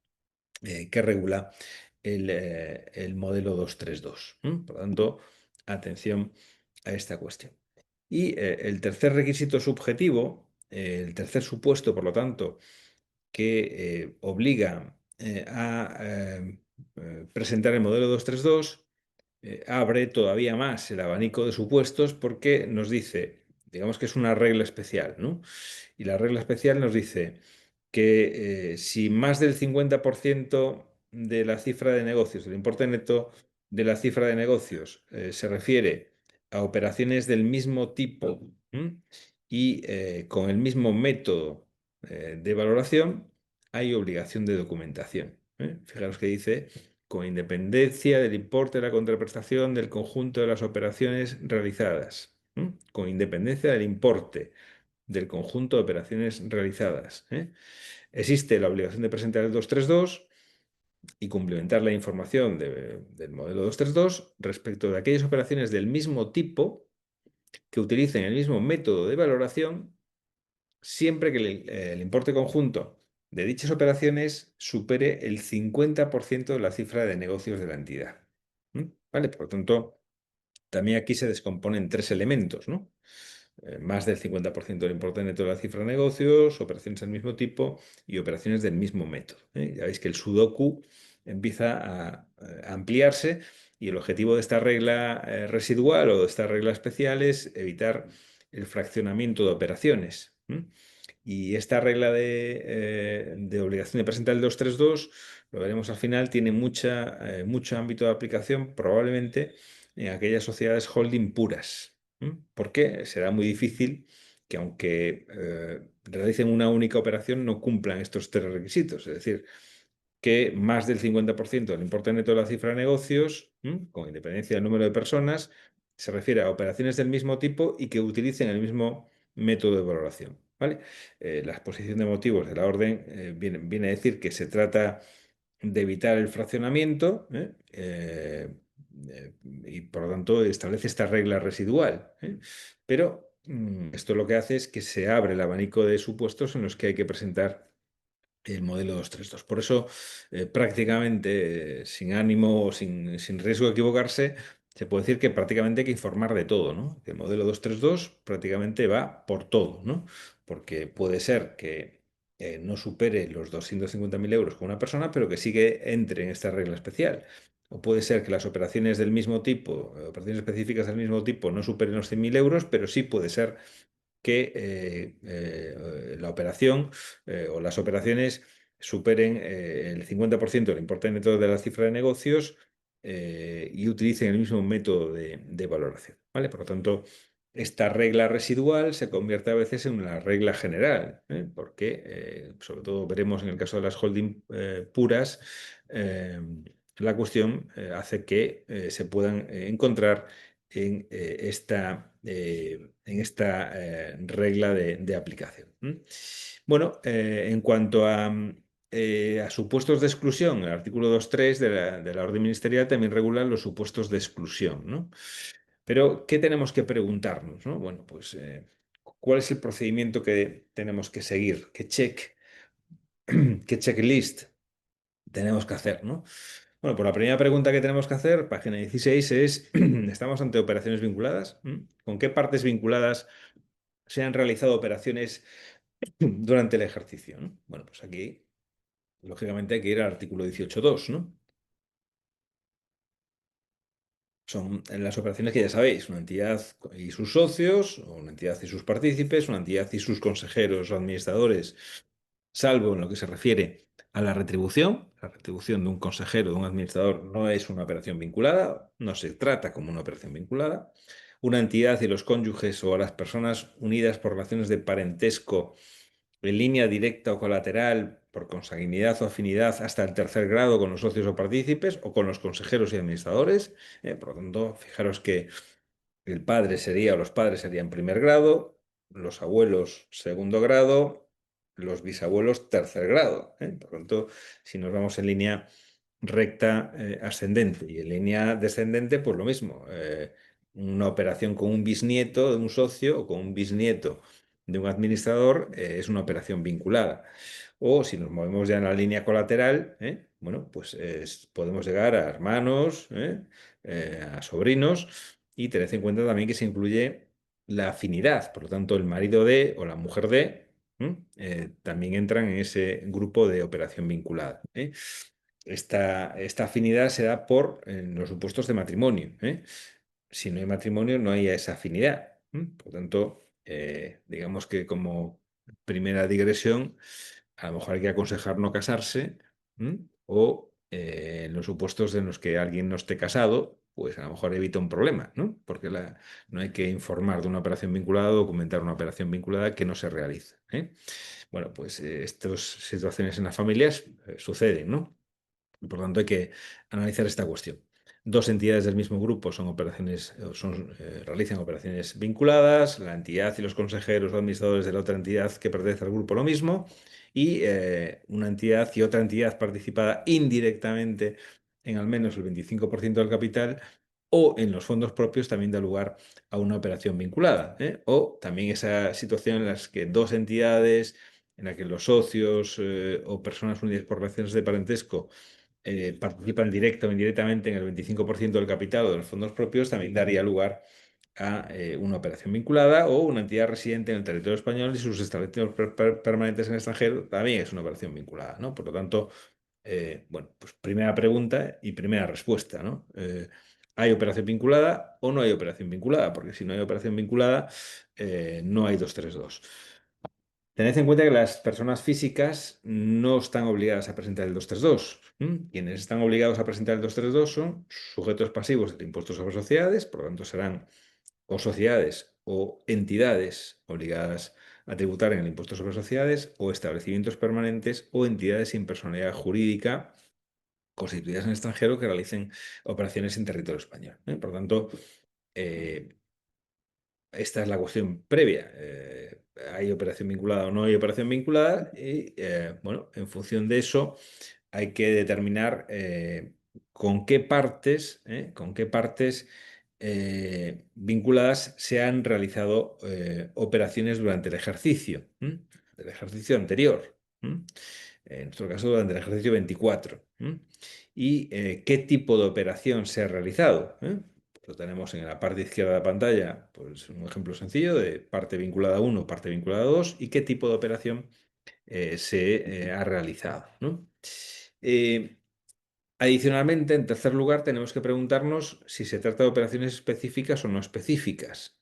B: el modelo 232. Por lo tanto, atención a esta cuestión. Y el tercer requisito subjetivo, el tercer supuesto, por lo tanto, que obliga a presentar el modelo 232 abre todavía más el abanico de supuestos porque nos dice, digamos que es una regla especial, ¿no? Y la regla especial nos dice que si más del 50% de la cifra de negocios, del importe neto de la cifra de negocios, se refiere a operaciones del mismo tipo, ¿m? Y con el mismo método de valoración, hay obligación de documentación. Fijaros que dice, con independencia del importe de la contraprestación del conjunto de las operaciones realizadas. Con independencia del importe del conjunto de operaciones realizadas. Existe la obligación de presentar el 232 y complementar la información del modelo 232 respecto de aquellas operaciones del mismo tipo que utilicen el mismo método de valoración siempre que el importe conjunto de dichas operaciones supere el 50% de la cifra de negocios de la entidad. ¿Vale? Por lo tanto, también aquí se descomponen tres elementos, ¿no? Más del 50% del importe neto de la cifra de negocios, operaciones del mismo tipo y operaciones del mismo método. Ya veis que el sudoku empieza a ampliarse y el objetivo de esta regla residual o de esta regla especial es evitar el fraccionamiento de operaciones. Y esta regla de obligación de presentar el 232, lo veremos al final, tiene mucho ámbito de aplicación, probablemente en aquellas sociedades holding puras. Porque será muy difícil que aunque realicen una única operación no cumplan estos tres requisitos. Es decir, que más del 50% del importe neto de la cifra de negocios, con independencia del número de personas, se refiere a operaciones del mismo tipo y que utilicen el mismo método de valoración. ¿Vale? La exposición de motivos de la orden viene a decir que se trata de evitar el fraccionamiento y por lo tanto establece esta regla residual. Pero esto lo que hace es que se abre el abanico de supuestos en los que hay que presentar el modelo 232. Por eso, prácticamente sin ánimo o sin riesgo de equivocarse, se puede decir que prácticamente hay que informar de todo, ¿no? Que el modelo 232 prácticamente va por todo, ¿no? Porque puede ser que no supere los 250.000 euros con una persona, pero que sí que entre en esta regla especial. O puede ser que las operaciones del mismo tipo, operaciones específicas del mismo tipo, no superen los 100.000 euros, pero sí puede ser que la operación o las operaciones superen el 50% del importe neto de la cifra de negocios y utilicen el mismo método de valoración. ¿Vale? Por lo tanto, esta regla residual se convierte a veces en una regla general, porque, sobre todo veremos en el caso de las holding puras, la cuestión hace que se puedan encontrar en esta regla de aplicación. Bueno, en cuanto a supuestos de exclusión, el artículo 2.3 de la orden ministerial también regula los supuestos de exclusión, ¿no? Pero, ¿qué tenemos que preguntarnos, ¿no? Bueno, pues, ¿cuál es el procedimiento que tenemos que seguir? ¿Qué checklist tenemos que hacer, ¿no? Bueno, pues la primera pregunta que tenemos que hacer, página 16, es, ¿estamos ante operaciones vinculadas? ¿Con qué partes vinculadas se han realizado operaciones durante el ejercicio? ¿No? Bueno, pues aquí, lógicamente, hay que ir al artículo 18.2, ¿no? Son las operaciones que ya sabéis, una entidad y sus socios, o una entidad y sus partícipes, una entidad y sus consejeros o administradores, salvo en lo que se refiere a la retribución. La retribución de un consejero o de un administrador no es una operación vinculada, no se trata como una operación vinculada. Una entidad y los cónyuges o las personas unidas por relaciones de parentesco en línea directa o colateral por consanguinidad o afinidad hasta el tercer grado con los socios o partícipes o con los consejeros y administradores. Por lo tanto, fijaros que el padre sería o los padres serían primer grado, los abuelos segundo grado, los bisabuelos tercer grado. Por lo tanto, si nos vamos en línea recta ascendente y en línea descendente, pues lo mismo. Una operación con un bisnieto de un socio o con un bisnieto de un administrador es una operación vinculada. O si nos movemos ya en la línea colateral, bueno, pues podemos llegar a hermanos, a sobrinos y tened en cuenta también que se incluye la afinidad. Por lo tanto, el marido de o la mujer de también entran en ese grupo de operación vinculada. esta afinidad se da por en los supuestos de matrimonio, ¿eh? Si no hay matrimonio, no hay esa afinidad. Por tanto, digamos que como primera digresión, a lo mejor hay que aconsejar no casarse, o en los supuestos en los que alguien no esté casado, pues a lo mejor evita un problema, ¿no? Porque no hay que informar de una operación vinculada o documentar una operación vinculada que no se realiza, ¿eh? Bueno, pues estas situaciones en las familias suceden, ¿no? Por tanto, hay que analizar esta cuestión. Dos entidades del mismo grupo realizan operaciones vinculadas, la entidad y los consejeros o administradores de la otra entidad que pertenece al grupo lo mismo, y una entidad y otra entidad participada indirectamente en al menos el 25% del capital o en los fondos propios también da lugar a una operación vinculada, ¿eh? O también esa situación en las que dos entidades, en la que los socios o personas unidas por relaciones de parentesco participan directa o indirectamente en el 25% del capital o de los fondos propios, también daría lugar a una operación vinculada, o una entidad residente en el territorio español y sus establecimientos permanentes en el extranjero también es una operación vinculada, ¿no? Por lo tanto, bueno, pues primera pregunta y primera respuesta, ¿no? ¿Hay operación vinculada o no hay operación vinculada? Porque si no hay operación vinculada, no hay 232. Tened en cuenta que las personas físicas no están obligadas a presentar el 232. Quienes están obligados a presentar el 232 son sujetos pasivos del impuesto sobre sociedades, por lo tanto serán o sociedades o entidades obligadas a tributar en el impuesto sobre sociedades, o establecimientos permanentes o entidades sin personalidad jurídica constituidas en el extranjero que realicen operaciones en territorio español, ¿eh? Por lo tanto, eh, esta es la cuestión previa. ¿Hay operación vinculada o no hay operación vinculada? Y bueno, en función de eso hay que determinar con qué partes vinculadas se han realizado operaciones durante el ejercicio anterior. En nuestro caso, durante el ejercicio 24. Y qué tipo de operación se ha realizado. Lo tenemos en la parte izquierda de la pantalla, pues un ejemplo sencillo de parte vinculada 1, parte vinculada 2 y qué tipo de operación se ha realizado, ¿no? Eh, Adicionalmente, en tercer lugar, tenemos que preguntarnos si se trata de operaciones específicas o no específicas.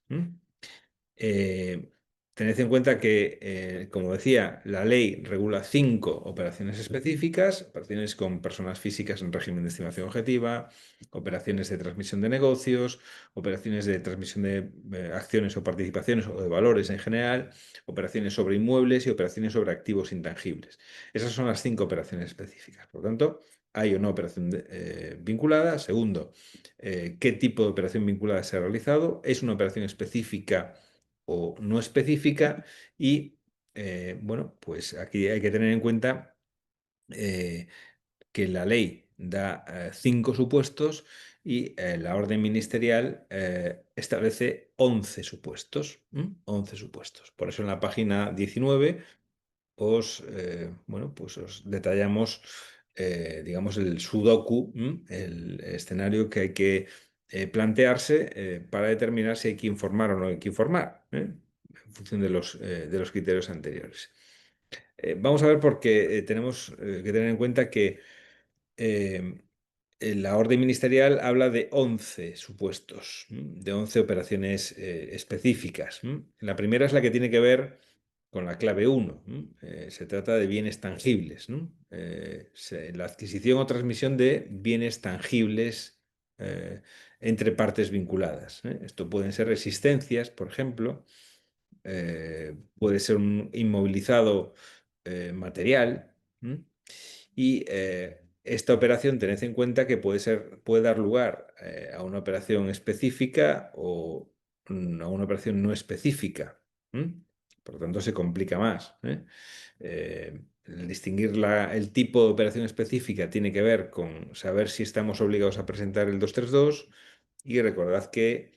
B: Eh, Tened en cuenta que, como decía, la ley regula 5 operaciones específicas: operaciones con personas físicas en régimen de estimación objetiva, operaciones de transmisión de negocios, operaciones de transmisión de acciones o participaciones o de valores en general, operaciones sobre inmuebles y operaciones sobre activos intangibles. Esas son las 5 operaciones específicas. Por lo tanto, hay una operación vinculada. Segundo, ¿qué tipo de operación vinculada se ha realizado? ¿Es una operación específica o no específica? Y bueno, pues aquí hay que tener en cuenta eh, que la ley da 5 supuestos y la orden ministerial establece 11 supuestos. 11 supuestos. Por eso en la página 19 bueno, pues os detallamos, digamos, el sudoku, el escenario que hay que plantearse para determinar si hay que informar o no hay que informar, en función de los criterios anteriores. Vamos a ver, porque tenemos que tener en cuenta que eh, la orden ministerial habla de 11 supuestos, de 11 operaciones específicas. La primera es la que tiene que ver con la clave 1. Se trata de bienes tangibles, ¿no? La adquisición o transmisión de bienes tangibles eh, entre partes vinculadas, ¿eh? Esto pueden ser existencias, por ejemplo, puede ser un inmovilizado material. Y esta operación, tened en cuenta que puede dar lugar a una operación específica o a una operación no específica. Por lo tanto, se complica más. El distinguir el tipo de operación específica tiene que ver con saber si estamos obligados a presentar el 232, y recordad que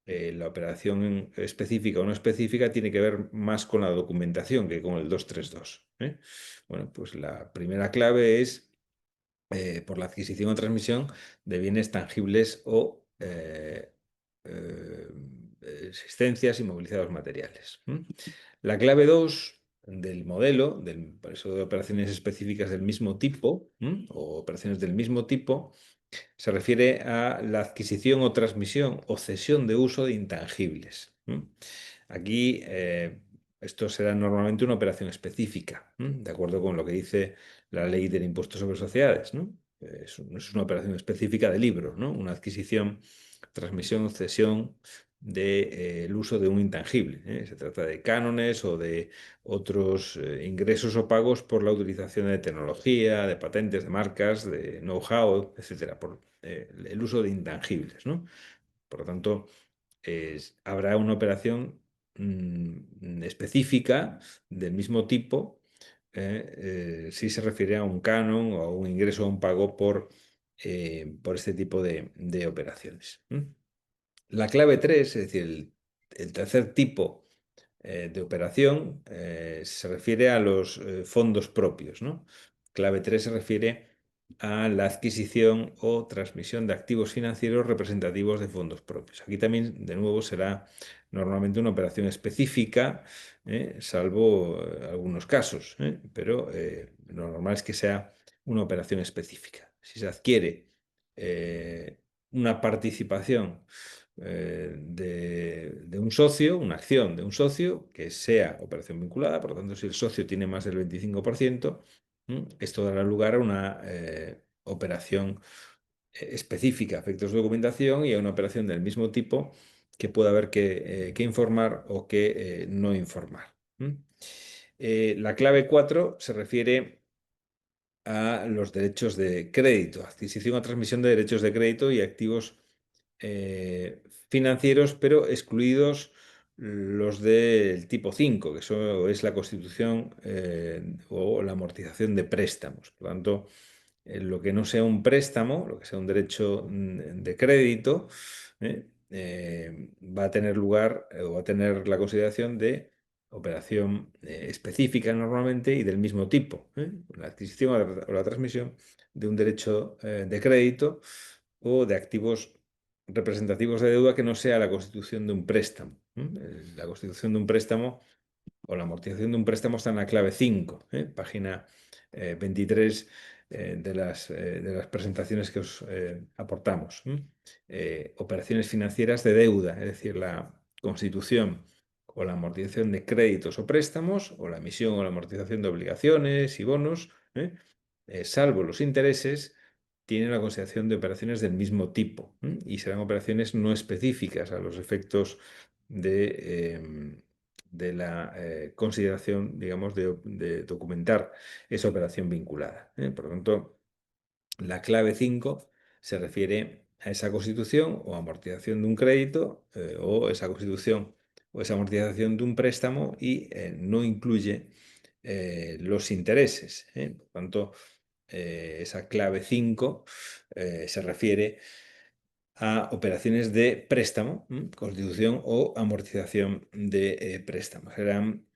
B: la operación específica o no específica tiene que ver más con la documentación que con el 232. Bueno, pues la primera clave es por la adquisición o transmisión de bienes tangibles o existencias y movilizados materiales. La clave 2 del modelo, por eso de operaciones específicas del mismo tipo, o operaciones del mismo tipo, se refiere a la adquisición o transmisión o cesión de uso de intangibles. Aquí, esto será normalmente una operación específica, de acuerdo con lo que dice la ley del impuesto sobre sociedades, ¿no? Es una operación específica de libro, ¿no? Una adquisición, transmisión o cesión del uso de un intangible, ¿eh? Se trata de cánones o de otros ingresos o pagos por la utilización de tecnología, de patentes, de marcas, de know-how, etcétera, por el uso de intangibles, ¿no? Por lo tanto, habrá una operación específica del mismo tipo si se refiere a un canon o a un ingreso o un pago por este tipo de operaciones. La clave 3, es decir, el tercer tipo de operación, se refiere a los fondos propios, ¿no? Clave 3 se refiere a la adquisición o transmisión de activos financieros representativos de fondos propios. Aquí también, de nuevo, será normalmente una operación específica, salvo algunos casos, pero lo normal es que sea una operación específica. Si se adquiere una participación de un socio, una acción de un socio que sea operación vinculada, por lo tanto, si el socio tiene más del 25%, esto dará lugar a una operación específica, a efectos de documentación, y a una operación del mismo tipo que pueda haber que informar o que no informar. La clave 4 se refiere a los derechos de crédito, adquisición o transmisión de derechos de crédito y activos financieros, pero excluidos los del tipo 5, que eso es la constitución o la amortización de préstamos. Por lo tanto, lo que no sea un préstamo, lo que sea un derecho de crédito, va a tener lugar o va a tener la consideración de operación específica normalmente y del mismo tipo, la adquisición o la transmisión de un derecho de crédito o de activos representativos de deuda que no sea la constitución de un préstamo. La constitución de un préstamo o la amortización de un préstamo está en la clave 5, página 23 de las presentaciones que os aportamos. Operaciones financieras de deuda, es decir, la constitución o la amortización de créditos o préstamos, o la emisión o la amortización de obligaciones y bonos, salvo los intereses, tienen la consideración de operaciones del mismo tipo, y serán operaciones no específicas a los efectos de la consideración, digamos, de documentar esa operación vinculada. Por lo tanto, la clave 5 se refiere a esa constitución o amortización de un crédito o esa constitución o esa amortización de un préstamo, y no incluye los intereses. Por tanto, esa clave 5 se refiere a operaciones de préstamo, constitución o amortización de préstamos. Serán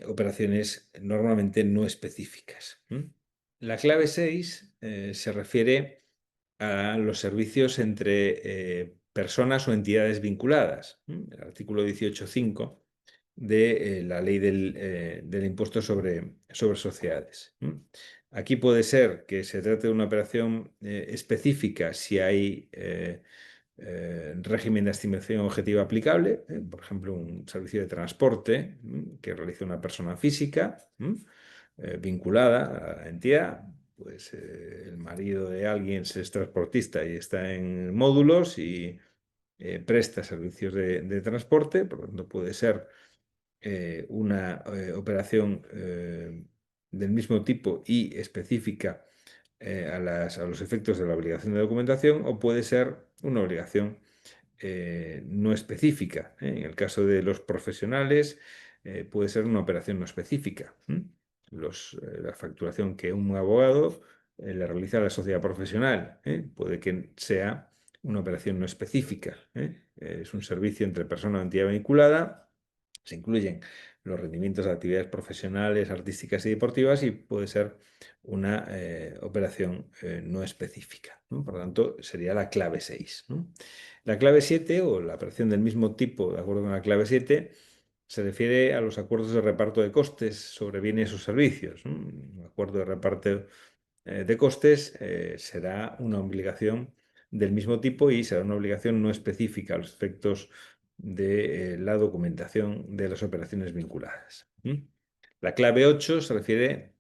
B: operaciones normalmente no específicas. La clave 6 se refiere a los servicios entre personas o entidades vinculadas. El artículo 18.5 de la ley del impuesto sobre sociedades. Aquí puede ser que se trate de una operación específica si hay régimen de estimación objetiva aplicable, por ejemplo, un servicio de transporte que realiza una persona física vinculada a la entidad. Pues el marido de alguien es transportista y está en módulos y presta servicios de transporte, por lo tanto puede ser una operación del mismo tipo y específica a los efectos de la obligación de documentación, o puede ser una obligación no específica. En el caso de los profesionales, puede ser una operación no específica. La facturación que un abogado le realiza a la sociedad profesional puede que sea una operación no específica. Es un servicio entre persona o entidad vinculada. Se incluyen los rendimientos de actividades profesionales, artísticas y deportivas, y puede ser una operación no específica, ¿no? Por lo tanto, sería la clave 6, ¿no? La clave 7, o la operación del mismo tipo, de acuerdo con la clave 7, se refiere a los acuerdos de reparto de costes sobre bienes o servicios. Un acuerdo de reparto de costes será una obligación del mismo tipo y será una obligación no específica a los efectos de la documentación de las operaciones vinculadas. La clave 8 se refiere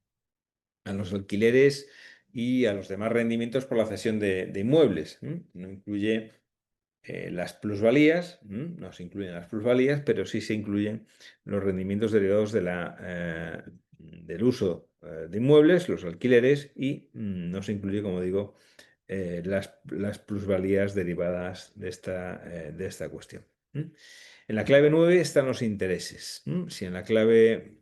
B: a los alquileres y a los demás rendimientos por la cesión de inmuebles. No incluye las plusvalías, no se incluyen las plusvalías, pero sí se incluyen los rendimientos derivados del uso de inmuebles, los alquileres, y no se incluye, como digo, las plusvalías derivadas de esta cuestión. En la clave 9 están los intereses. Si en la clave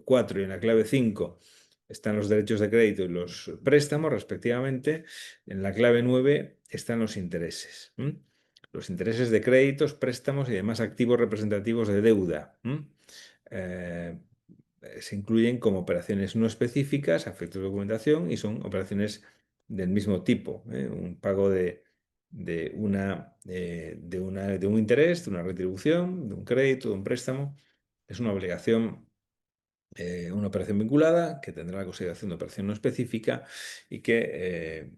B: 4 y en la clave 5 están los derechos de crédito y los préstamos, respectivamente, en la clave 9 están los intereses. Los intereses de créditos, préstamos y demás activos representativos de deuda. Eh, Se incluyen como operaciones no específicas a efectos de documentación y son operaciones del mismo tipo. Un pago de un interés, de una retribución, de un crédito, de un préstamo. Es una obligación, una operación vinculada que tendrá la consideración de operación no específica y que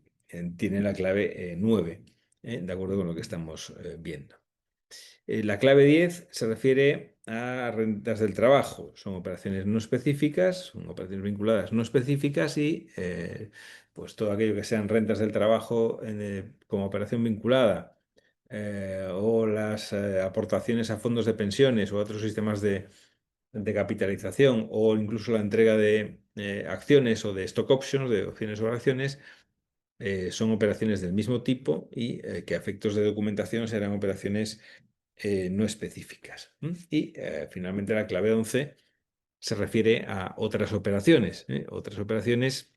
B: tiene la clave 9, de acuerdo con lo que estamos viendo. La clave 10 se refiere a rentas del trabajo. Son operaciones no específicas, son operaciones vinculadas no específicas y pues todo aquello que sean rentas del trabajo como operación vinculada o las aportaciones a fondos de pensiones o a otros sistemas de capitalización o incluso la entrega de acciones o de stock options, de opciones o acciones, son operaciones del mismo tipo y que a efectos de documentación serán operaciones no específicas. Y finalmente la clave 11 se refiere a otras operaciones. Otras operaciones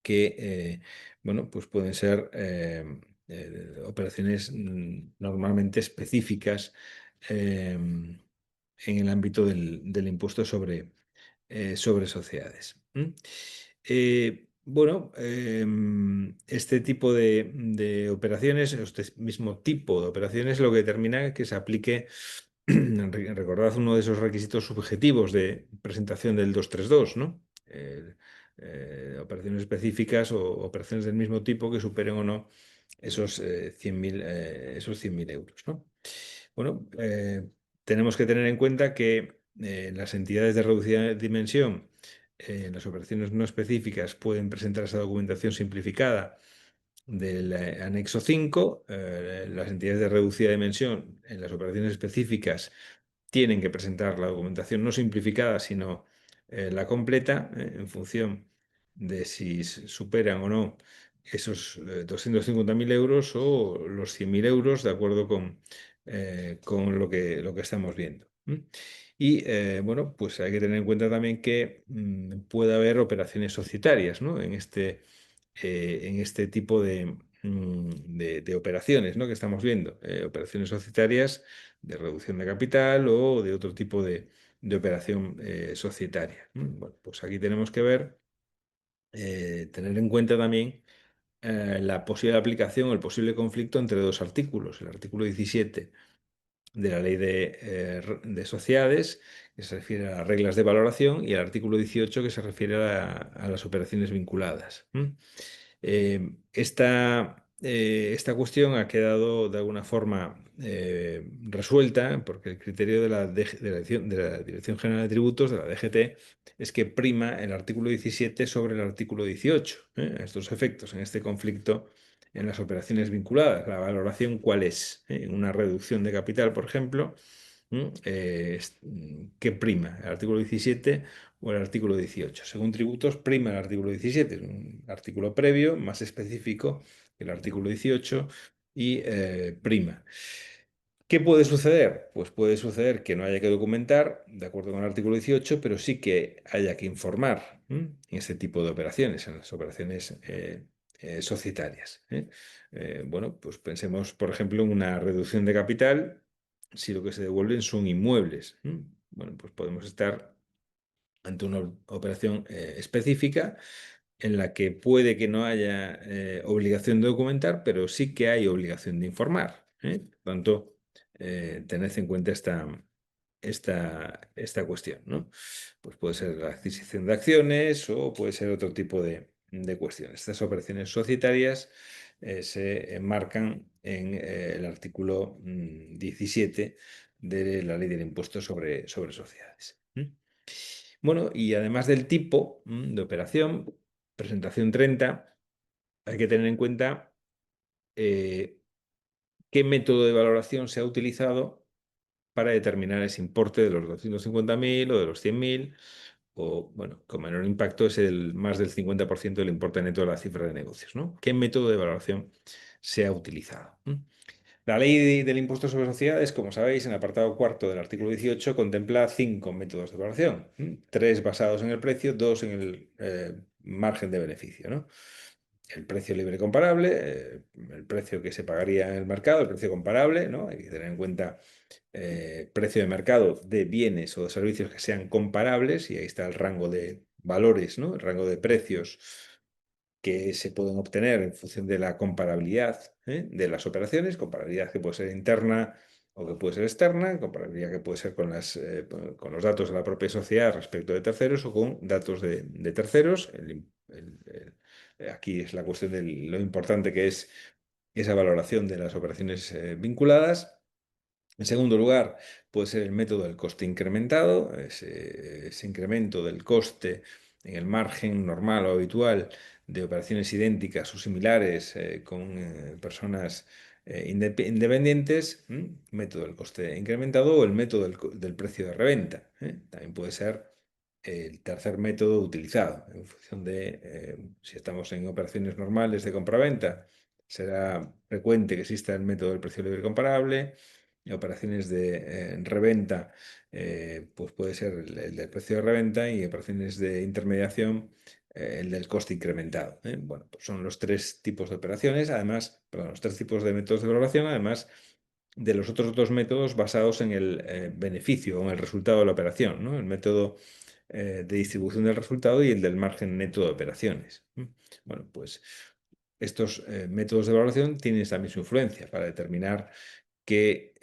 B: que bueno, pues pueden ser operaciones normalmente específicas en el ámbito del impuesto sobre sociedades. Bueno, este tipo de operaciones, este mismo tipo de operaciones, lo que determina que se aplique, recordad, uno de esos requisitos subjetivos de presentación del 232, ¿no? Operaciones específicas o operaciones del mismo tipo que superen o no esos 100.000 euros, ¿no? Bueno, tenemos que tener en cuenta que las entidades de reducida dimensión, las operaciones no específicas, pueden presentar esa documentación simplificada del anexo 5. Las entidades de reducida dimensión en las operaciones específicas tienen que presentar la documentación no simplificada, sino la completa, en función de si superan o no esos 250.000 euros o los 100.000 euros, de acuerdo con lo que estamos viendo. Y bueno, pues hay que tener en cuenta también que puede haber operaciones societarias, ¿no? En este tipo de operaciones, ¿no?, que estamos viendo. Operaciones societarias de reducción de capital o de otro tipo de operación societaria. Bueno, pues aquí tenemos que tener en cuenta también la posible aplicación o el posible conflicto entre dos artículos. El artículo 17 de la Ley de Sociedades, que se refiere a las reglas de valoración, y el artículo 18, que se refiere a las operaciones vinculadas. Esta cuestión ha quedado de alguna forma resuelta porque el criterio de la Dirección General de Tributos, de la DGT, es que prima el artículo 17 sobre el artículo 18. Estos efectos en este conflicto en las operaciones vinculadas. La valoración, ¿cuál es? Una reducción de capital, por ejemplo, ¿qué prima? ¿El artículo 17 o el artículo 18? Según tributos, prima el artículo 17, es un artículo previo, más específico que el artículo 18 y prima. ¿Qué puede suceder? Pues puede suceder que no haya que documentar, de acuerdo con el artículo 18, pero sí que haya que informar en este tipo de operaciones, en las operaciones societarias. Bueno, pues pensemos, por ejemplo, en una reducción de capital si lo que se devuelven son inmuebles. Bueno, pues podemos estar ante una operación específica en la que puede que no haya obligación de documentar, pero sí que hay obligación de informar. Por tanto, tened en cuenta esta cuestión, ¿no? Pues puede ser la adquisición de acciones o puede ser otro tipo de cuestiones. Estas operaciones societarias se enmarcan en el artículo 17 de la Ley del Impuesto sobre Sociedades. Bueno, y además del tipo de operación, presentación 30, hay que tener en cuenta eh, qué método de valoración se ha utilizado para determinar ese importe de los 250.000 o de los 100.000, o, bueno, con menor impacto es el más del 50% del importe neto de la cifra de negocios, ¿no? ¿Qué método de valoración se ha utilizado? La ley del impuesto sobre sociedades, como sabéis, en el apartado cuarto del artículo 18 contempla 5 métodos de valoración, 3 basados en el precio, 2 en el margen de beneficio, ¿no? El precio libre comparable, el precio que se pagaría en el mercado, el precio comparable, ¿no? Hay que tener en cuenta precio de mercado de bienes o de servicios que sean comparables, y ahí está el rango de valores, ¿no? El rango de precios que se pueden obtener en función de la comparabilidad de las operaciones, comparabilidad que puede ser interna o que puede ser externa, comparabilidad que puede ser con los datos de la propia sociedad respecto de terceros o con datos de terceros. Aquí es la cuestión de lo importante que es esa valoración de las operaciones vinculadas. En segundo lugar, puede ser el método del coste incrementado, ese incremento del coste en el margen normal o habitual de operaciones idénticas o similares con personas independientes, método del coste incrementado, o el método del precio de reventa. También puede ser el tercer método utilizado en función de si estamos en operaciones normales de compraventa. Será frecuente que exista el método del precio libre comparable. Operaciones de reventa, pues puede ser el del precio de reventa, y operaciones de intermediación, el del coste incrementado. Bueno, pues son los 3 tipos de operaciones, además, perdón, los 3 tipos de métodos de valoración, además de los otros 2 métodos basados en el beneficio o en el resultado de la operación, ¿no? El método de distribución del resultado y el del margen neto de operaciones. Bueno, pues estos métodos de valoración tienen también su influencia para determinar qué,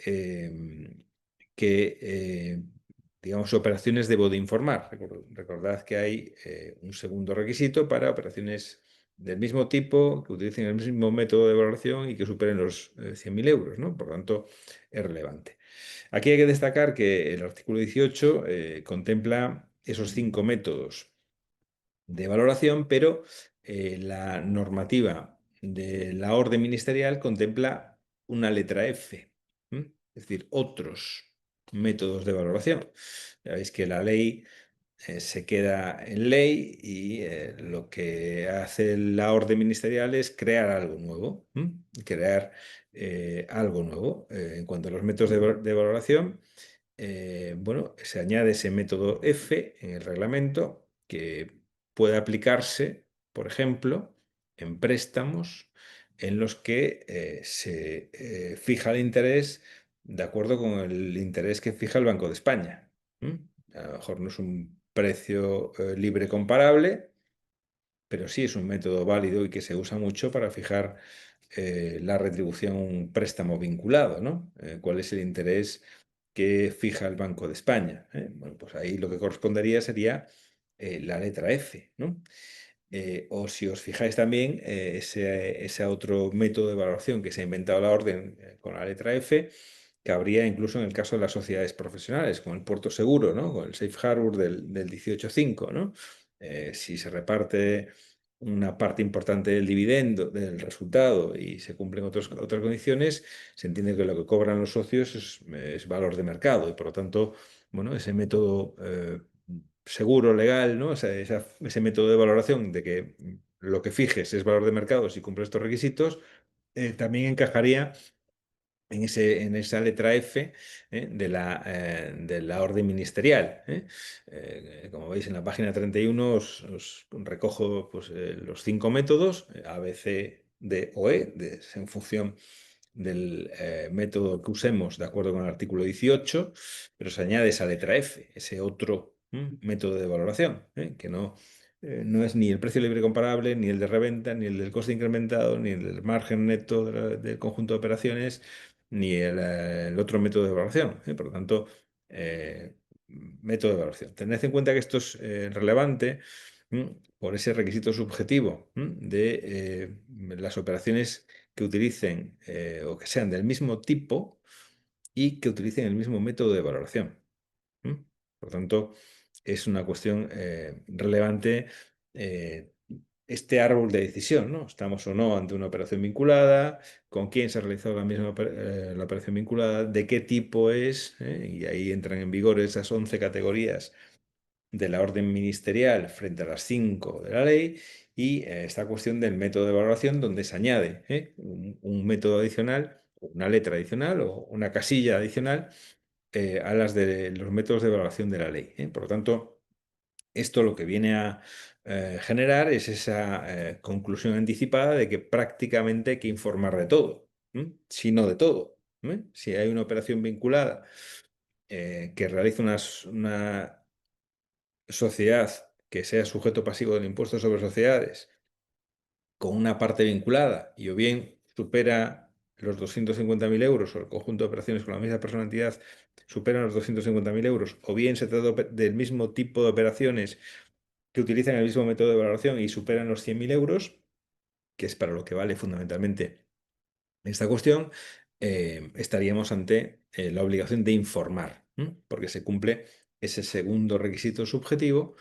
B: digamos, operaciones debo de informar. Recordad que hay un segundo requisito para operaciones del mismo tipo, que utilicen el mismo método de valoración y que superen los 100.000 euros, ¿no? Por lo tanto, es relevante. Aquí hay que destacar que el artículo 18 contempla esos 5 métodos de valoración, pero la normativa de la orden ministerial contempla una letra F, es decir, otros métodos de valoración. Ya veis que la ley se queda en ley, y lo que hace la orden ministerial es crear algo nuevo, crear algo nuevo. En cuanto a los métodos de valoración, bueno, se añade ese método F en el reglamento, que puede aplicarse, por ejemplo, en préstamos en los que se fija el interés de acuerdo con el interés que fija el Banco de España. A lo mejor no es un precio libre comparable, pero sí es un método válido y que se usa mucho para fijar la retribución a un préstamo vinculado, ¿no? ¿Cuál es el interés que fija el Banco de España? Bueno, pues ahí lo que correspondería sería la letra F, ¿no? O si os fijáis también, ese otro método de valoración que se ha inventado la orden con la letra F, cabría incluso en el caso de las sociedades profesionales, como el Puerto Seguro, ¿no? Con el Safe Harbor del 18.5, ¿no? Si se reparte una parte importante del dividendo, del resultado, y se cumplen otras condiciones, se entiende que lo que cobran los socios es valor de mercado, y por lo tanto, bueno, ese método seguro, legal, ¿no? Ese método de valoración de que lo que fijes es valor de mercado si cumple estos requisitos, también encajaría en esa letra F de la orden ministerial. Como veis en la página 31 os recojo pues, los 5 métodos, A, B, C, D o E, en función del método que usemos de acuerdo con el artículo 18, pero se añade esa letra F, ese otro método de valoración, que no es ni el precio libre comparable, ni el de reventa, ni el del coste incrementado, ni el del margen neto del conjunto de operaciones, ni el otro método de evaluación. Por lo tanto, método de evaluación. Tened en cuenta que esto es relevante por ese requisito subjetivo de las operaciones que utilicen o que sean del mismo tipo y que utilicen el mismo método de valoración. ¿Mm? Por tanto, es una cuestión relevante este árbol de decisión, ¿no? Estamos o no ante una operación vinculada, con quién se ha realizado la misma la operación vinculada, de qué tipo es, y ahí entran en vigor esas 11 categorías de la orden ministerial frente a las 5 de la ley, y esta cuestión del método de valoración donde se añade un método adicional, una letra adicional o una casilla adicional a las de los métodos de evaluación de la ley. Por lo tanto, esto lo que viene a generar es esa conclusión anticipada de que prácticamente hay que informar de todo, si no de todo. Si hay una operación vinculada que realiza una sociedad que sea sujeto pasivo del impuesto sobre sociedades con una parte vinculada y o bien supera los 250.000 euros o el conjunto de operaciones con la misma persona o entidad superan los 250.000 euros, o bien se trata del mismo tipo de operaciones que utilizan el mismo método de valoración y superan los 100.000 euros, que es para lo que vale fundamentalmente esta cuestión, estaríamos ante la obligación de informar, porque se cumple ese segundo requisito subjetivo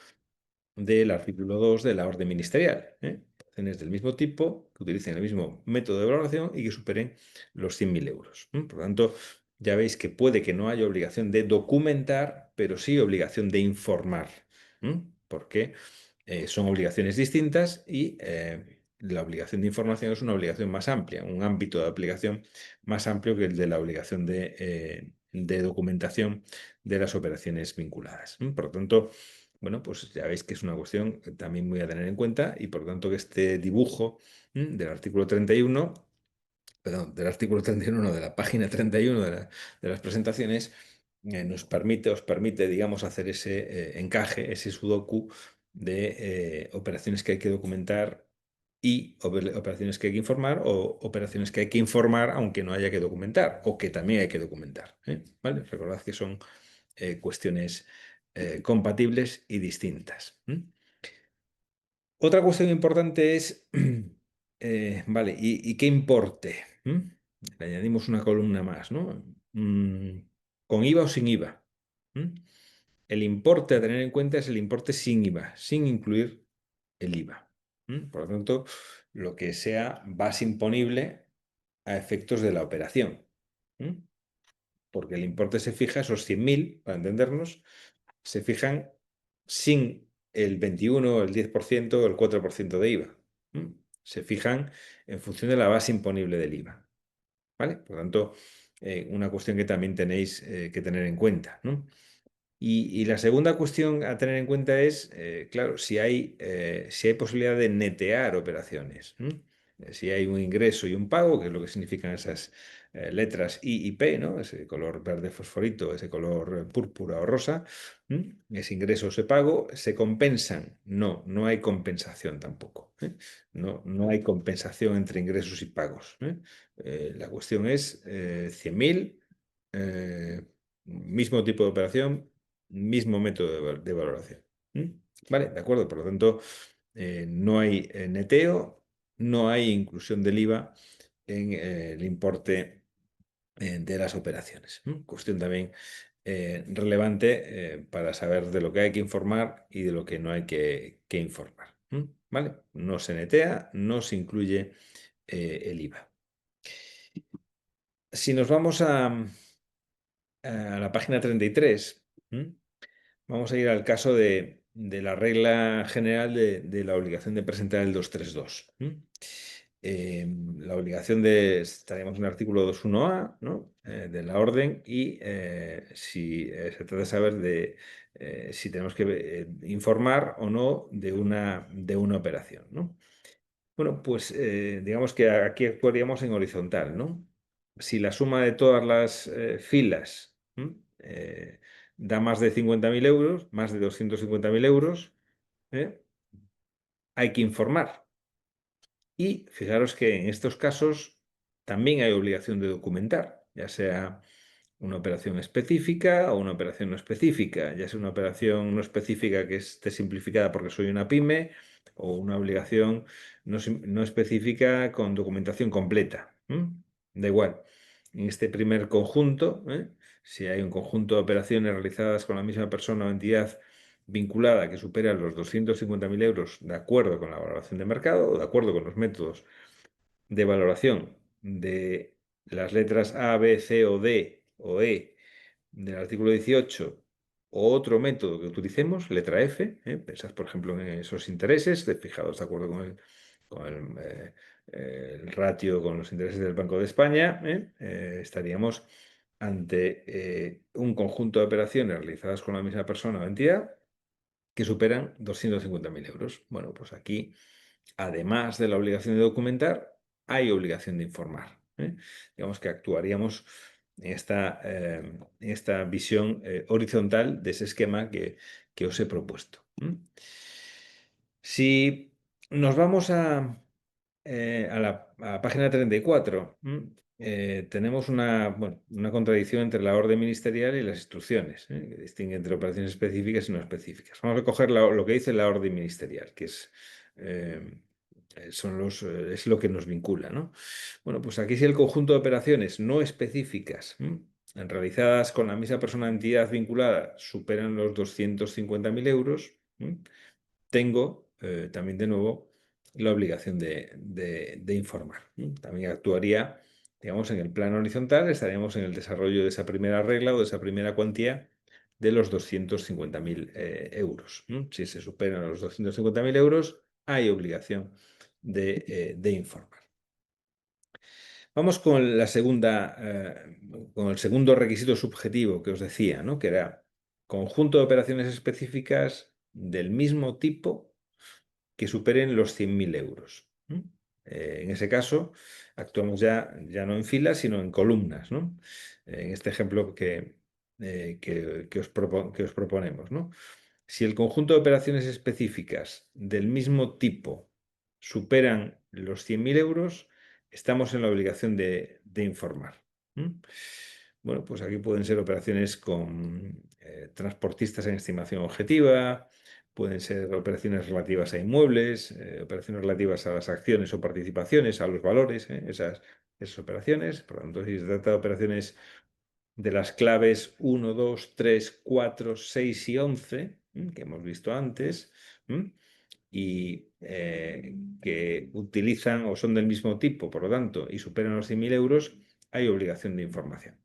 B: del artículo 2 de la orden ministerial. Operaciones del mismo tipo, que utilicen el mismo método de valoración y que superen los 100.000 euros. Por lo tanto, ya veis que puede que no haya obligación de documentar, pero sí obligación de informar, porque son obligaciones distintas y la obligación de información es una obligación más amplia, un ámbito de aplicación más amplio que el de la obligación de documentación de las operaciones vinculadas. Por lo tanto, bueno, pues ya veis que es una cuestión que también voy a tener en cuenta y por tanto que este dibujo del artículo 31, perdón, del artículo 31, no, de la página 31 de las presentaciones, os permite, digamos, hacer ese encaje, ese sudoku de operaciones que hay que documentar y operaciones que hay que informar o operaciones que hay que informar aunque no haya que documentar o que también hay que documentar. ¿Vale? Recordad que son cuestiones compatibles y distintas. Otra cuestión importante es, vale, ¿y qué importe? Le añadimos una columna más, ¿no? ¿Con IVA o sin IVA? ¿Mm? El importe a tener en cuenta es el importe sin IVA, sin incluir el IVA. Por lo tanto, lo que sea base imponible a efectos de la operación. Porque el importe se fija, esos 100.000, para entendernos, se fijan sin el 21, el 10% o el 4% de IVA. Se fijan en función de la base imponible del IVA. ¿Vale? Por lo tanto, una cuestión que también tenéis que tener en cuenta, ¿no? Y la segunda cuestión a tener en cuenta es, claro, si hay posibilidad de netear operaciones. Si hay un ingreso y un pago, que es lo que significan esas letras I y P, ¿no? Ese color verde fosforito, ese color púrpura o rosa, ese ingreso o ese pago, ¿se compensan? No, no hay compensación tampoco. No, no hay compensación entre ingresos y pagos. La cuestión es 100.000, mismo tipo de operación, mismo método de valoración. ¿Vale? De acuerdo. Por lo tanto, no hay neteo, no hay inclusión del IVA en el importe de las operaciones. Cuestión también relevante para saber de lo que hay que informar y de lo que no hay que informar. ¿Vale? No se netea, no se incluye el IVA. Si nos vamos a la página 33, vamos a ir al caso de la regla general de la obligación de presentar el 232. La obligación estaríamos en el artículo 21A, ¿no? De la orden y si se trata de saber si tenemos que informar o no de una operación, ¿no? Bueno, pues digamos que aquí actuaríamos en horizontal, ¿no? Si la suma de todas las filas da más de 50.000 euros, más de 250.000 euros, ¿eh? Hay que informar. Y fijaros que en estos casos también hay obligación de documentar. ya sea una operación específica o una operación no específica, ya sea una operación no específica que esté simplificada porque soy una pyme o una obligación no específica con documentación completa. Da igual. En este primer conjunto, si hay un conjunto de operaciones realizadas con la misma persona o entidad vinculada que supera los 250.000 euros de acuerdo con la valoración de mercado o de acuerdo con los métodos de valoración de las letras A, B, C o D o E del artículo 18 o otro método que utilicemos, letra F, pensad por ejemplo en esos intereses, fijados de acuerdo con el ratio con los intereses del Banco de España, estaríamos ante un conjunto de operaciones realizadas con la misma persona o entidad que superan 250.000 euros. Bueno, pues aquí, además de la obligación de documentar, hay obligación de informar. Digamos que actuaríamos en esta visión horizontal de ese esquema que os he propuesto. Si nos vamos a la página 34, tenemos bueno, una contradicción entre la orden ministerial y las instrucciones, que distingue entre operaciones específicas y no específicas. Vamos a coger lo que dice la orden ministerial, que eh, es lo que nos vincula, ¿no? Bueno, pues aquí si el conjunto de operaciones no específicas, realizadas con la misma persona o entidad vinculada, superan los 250.000 euros, tengo también de nuevo la obligación de informar. También actuaría, digamos, en el plano horizontal, estaríamos en el desarrollo de esa primera regla o de esa primera cuantía de los 250.000 euros. Si se superan los 250.000 euros, hay obligación de informar. Vamos con con el segundo requisito subjetivo que os decía, ¿no? Que era conjunto de operaciones específicas del mismo tipo que superen los 100.000 euros. En ese caso, actuamos ya no en filas, sino en columnas, ¿no? En este ejemplo que os proponemos, ¿no? Si el conjunto de operaciones específicas del mismo tipo superan los 100.000 euros, estamos en la obligación de informar. Bueno, pues aquí pueden ser operaciones con transportistas en estimación objetiva, pueden ser operaciones relativas a inmuebles, operaciones relativas a las acciones o participaciones, a los valores, esas operaciones. Por lo tanto, si se trata de operaciones de las claves 1, 2, 3, 4, 6 y 11, que hemos visto antes, y que utilizan o son del mismo tipo, por lo tanto, y superan los 100.000 euros, hay obligación de información.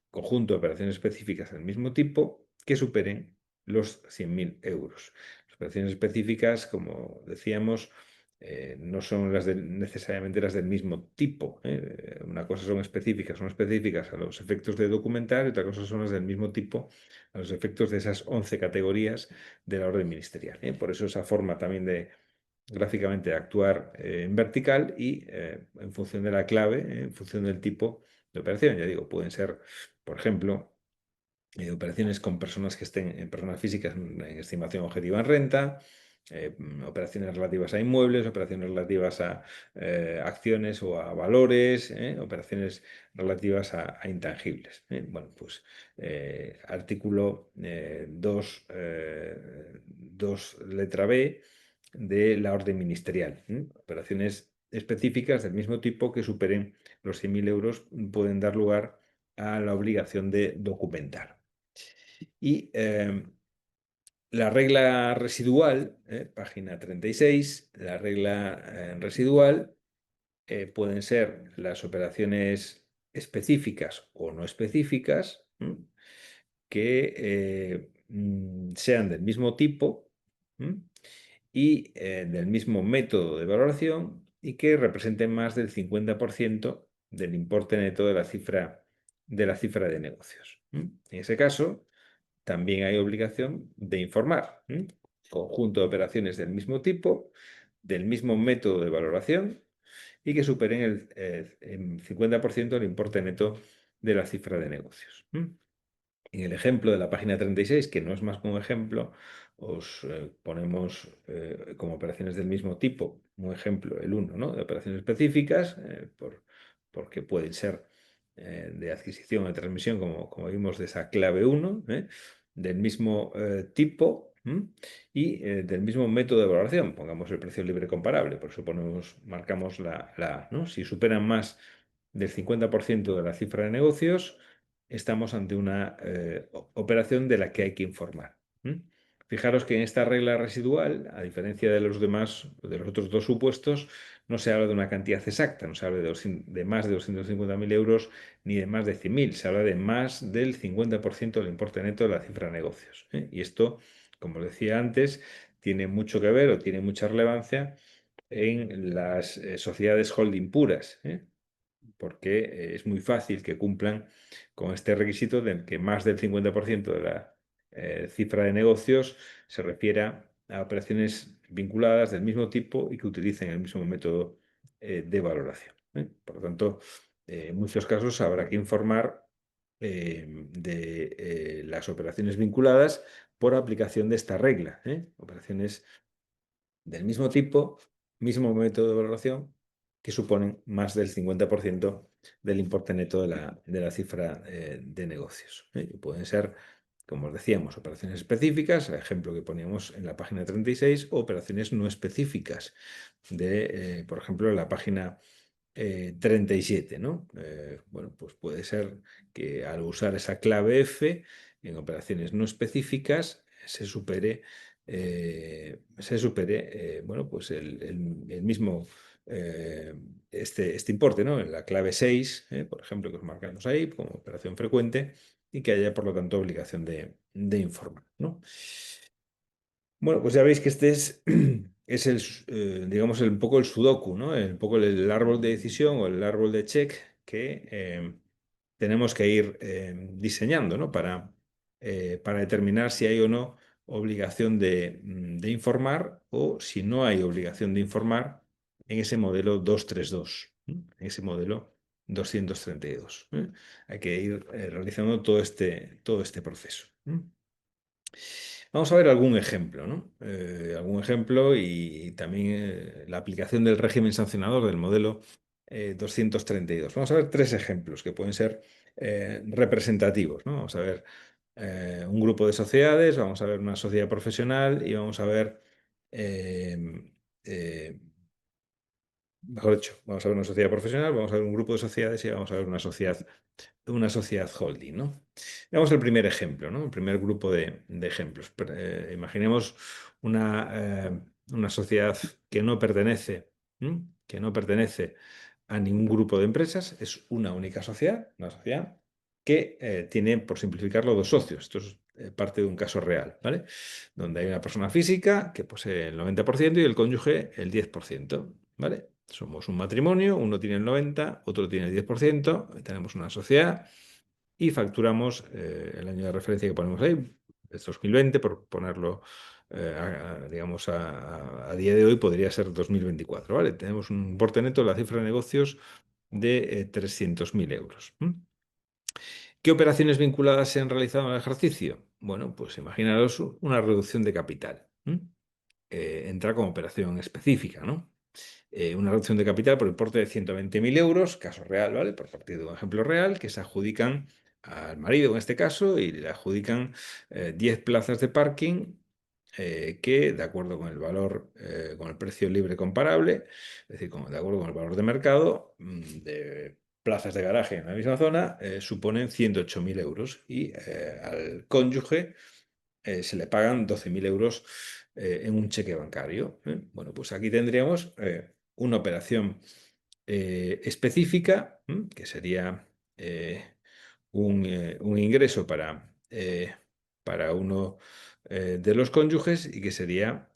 B: Conjunto de operaciones específicas del mismo tipo que superen los 100.000 euros. Las operaciones específicas, como decíamos, no son necesariamente las del mismo tipo. Una cosa son específicas a los efectos de documentar y otra cosa son las del mismo tipo a los efectos de esas 11 categorías de la orden ministerial. Por eso esa forma también gráficamente de actuar en vertical y en función de la clave, en función del tipo de operación. Ya digo, pueden ser, por ejemplo, operaciones con personas que estén, personas físicas en estimación objetiva en renta, operaciones relativas a inmuebles, operaciones relativas a acciones o a valores, operaciones relativas a intangibles. Bueno, pues artículo 2, letra B de la orden ministerial. Operaciones específicas del mismo tipo que superen los 100.000 euros pueden dar lugar a la obligación de documentar. Y la regla residual, página 36, la regla residual pueden ser las operaciones específicas o no específicas que sean del mismo tipo y del mismo método de valoración y que representen más del 50% del importe neto de la cifra de negocios. En ese caso, también hay obligación de informar. Conjunto de operaciones del mismo tipo, del mismo método de valoración y que superen el 50% del importe neto de la cifra de negocios. En el ejemplo de la página 36, que no es más que un ejemplo, os ponemos como operaciones del mismo tipo, un ejemplo, el 1, ¿no? De operaciones específicas, porque pueden ser de adquisición o de transmisión, como vimos, de esa clave 1, del mismo tipo y del mismo método de valoración. Pongamos el precio libre comparable, por eso marcamos la, ¿no? Si superan más del 50% de la cifra de negocios, estamos ante una operación de la que hay que informar. Fijaros que en esta regla residual, a diferencia de los demás, de los otros dos supuestos, no se habla de una cantidad exacta, no se habla de más de 250.000 euros ni de más de 100.000, se habla de más del 50% del importe neto de la cifra de negocios. Y esto, como decía antes, tiene mucho que ver o tiene mucha relevancia en las sociedades holding puras, porque es muy fácil que cumplan con este requisito de que más del 50% de la cifra de negocios se refiera a operaciones vinculadas del mismo tipo y que utilicen el mismo método de valoración. Por lo tanto, en muchos casos habrá que informar de las operaciones vinculadas por aplicación de esta regla. Operaciones del mismo tipo, mismo método de valoración, que suponen más del 50% del importe neto de la cifra de negocios. Y pueden ser, como os decíamos, operaciones específicas, el ejemplo que poníamos en la página 36, o operaciones no específicas, por ejemplo, en la página 37, ¿no? Bueno, pues puede ser que al usar esa clave F en operaciones no específicas bueno, pues el mismo este importe, ¿no? En la clave 6, por ejemplo, que os marcamos ahí como operación frecuente y que haya, por lo tanto, obligación de informar, ¿no? Bueno, pues ya veis que este es digamos, un poco el sudoku, ¿no? Un poco el árbol de decisión o el árbol de check que tenemos que ir diseñando, ¿no? Para determinar si hay o no obligación de informar o si no hay obligación de informar en ese modelo 232, en ese modelo 232. Hay que ir realizando todo este proceso. Vamos a ver algún ejemplo, ¿no? Algún ejemplo y también la aplicación del régimen sancionador del modelo 232. Vamos a ver tres ejemplos que pueden ser representativos, ¿no? Vamos a ver un grupo de sociedades, vamos a ver una sociedad profesional y vamos a ver, eh, eh, mejor dicho, vamos a ver una sociedad profesional, vamos a ver un grupo de sociedades y vamos a ver una sociedad holding, ¿no? Veamos el primer ejemplo, ¿no? El primer grupo de ejemplos. Imaginemos una sociedad que no pertenece, que no pertenece a ningún grupo de empresas, es una única sociedad, una sociedad que tiene, por simplificarlo, dos socios. Esto es parte de un caso real, ¿vale? Donde hay una persona física que posee el 90% y el cónyuge el 10%, ¿vale? Somos un matrimonio, uno tiene el 90%, otro tiene el 10%, tenemos una sociedad y facturamos el año de referencia que ponemos ahí, es 2020, por ponerlo, digamos, a día de hoy podría ser 2024, ¿vale? Tenemos un importe neto, la cifra de negocios de 300.000 euros. ¿Qué operaciones vinculadas se han realizado en el ejercicio? Bueno, pues imaginaros una reducción de capital. Entra como operación específica, ¿no? Una reducción de capital por importe de 120.000 euros, caso real, ¿vale? Por partir de un ejemplo real, que se adjudican al marido en este caso y le adjudican 10 plazas de parking que, de acuerdo con el valor, con el precio libre comparable, es decir, de acuerdo con el valor de mercado, de plazas de garaje en la misma zona, suponen 108.000 euros y al cónyuge se le pagan 12.000 euros en un cheque bancario. Bueno, pues aquí tendríamos una operación específica, que sería un ingreso para uno de los cónyuges y que sería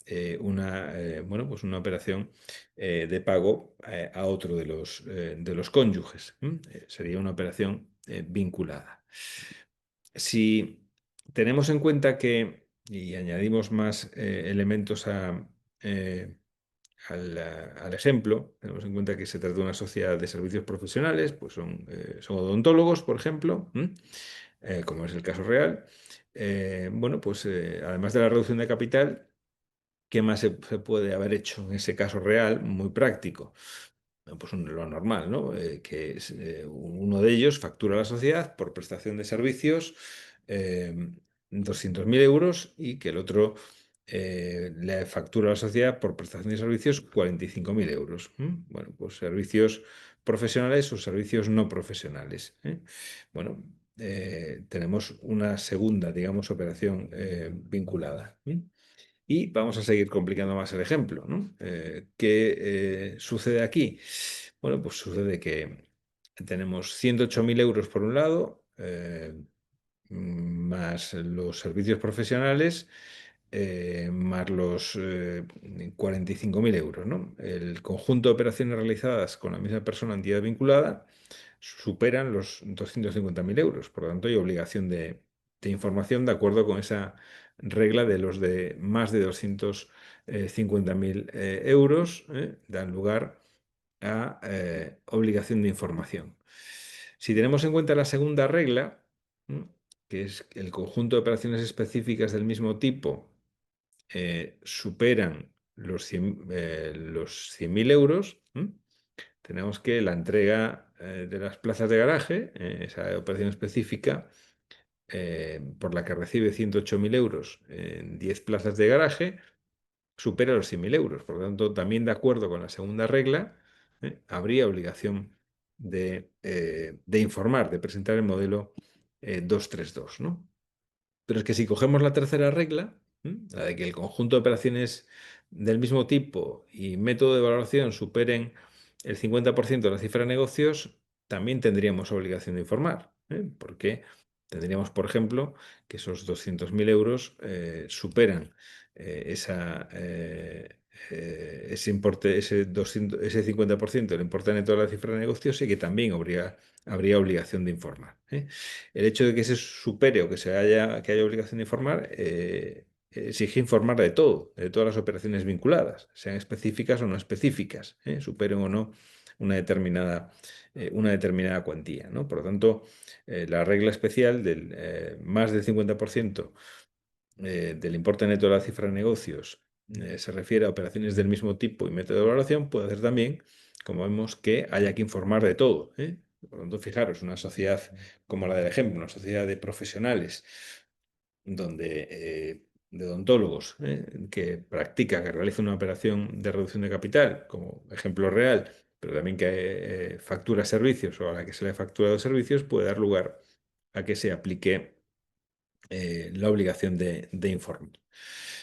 B: bueno, pues una operación de pago a otro de los cónyuges. Sería una operación vinculada. Si tenemos en cuenta y añadimos más elementos eh, al ejemplo, tenemos en cuenta que se trata de una sociedad de servicios profesionales, pues son odontólogos, por ejemplo, como es el caso real. Bueno, pues además de la reducción de capital, ¿qué más se puede haber hecho en ese caso real? Muy práctico. pues lo normal, ¿no? Que es, uno de ellos factura a la sociedad por prestación de servicios 200.000 euros y que el otro le factura a la sociedad por prestación de servicios 45.000 euros. Bueno, pues servicios profesionales o servicios no profesionales. Bueno, tenemos una segunda, digamos, operación vinculada. Y vamos a seguir complicando más el ejemplo, ¿no? ¿Qué sucede aquí? Bueno, pues sucede que tenemos 108.000 euros por un lado, más los servicios profesionales, más los 45.000 euros, ¿no? El conjunto de operaciones realizadas con la misma persona, entidad vinculada, superan los 250.000 euros. Por lo tanto, hay obligación de información de acuerdo con esa regla de los de más de 250.000 euros, dan lugar a obligación de información. Si tenemos en cuenta la segunda regla, que es el conjunto de operaciones específicas del mismo tipo superan los 100.000 euros, tenemos que la entrega de las plazas de garaje, esa operación específica, por la que recibe 108.000 euros en 10 plazas de garaje, supera los 100.000 euros. Por lo tanto, también de acuerdo con la segunda regla, habría obligación de informar, de presentar el modelo 232, ¿no? Pero es que si cogemos la tercera regla, la de que el conjunto de operaciones del mismo tipo y método de valoración superen el 50% de la cifra de negocios, también tendríamos obligación de informar, porque tendríamos, por ejemplo, que esos 200.000 euros superan ese importe, ese 50% del importe neto de la cifra de negocios y que también habría obligación de informar. El hecho de que se supere o que haya obligación de informar exige informar de todo, de todas las operaciones vinculadas, sean específicas o no específicas, superen o no una determinada cuantía, ¿no? Por lo tanto, la regla especial del más del 50% del importe neto de la cifra de negocios se refiere a operaciones del mismo tipo y método de valoración, puede hacer también, como vemos, que haya que informar de todo. Por lo tanto, fijaros, una sociedad como la del ejemplo, una sociedad de profesionales donde, de odontólogos que realiza una operación de reducción de capital, como ejemplo real, pero también que factura servicios o a la que se le ha facturado servicios, puede dar lugar a que se aplique la obligación de informar.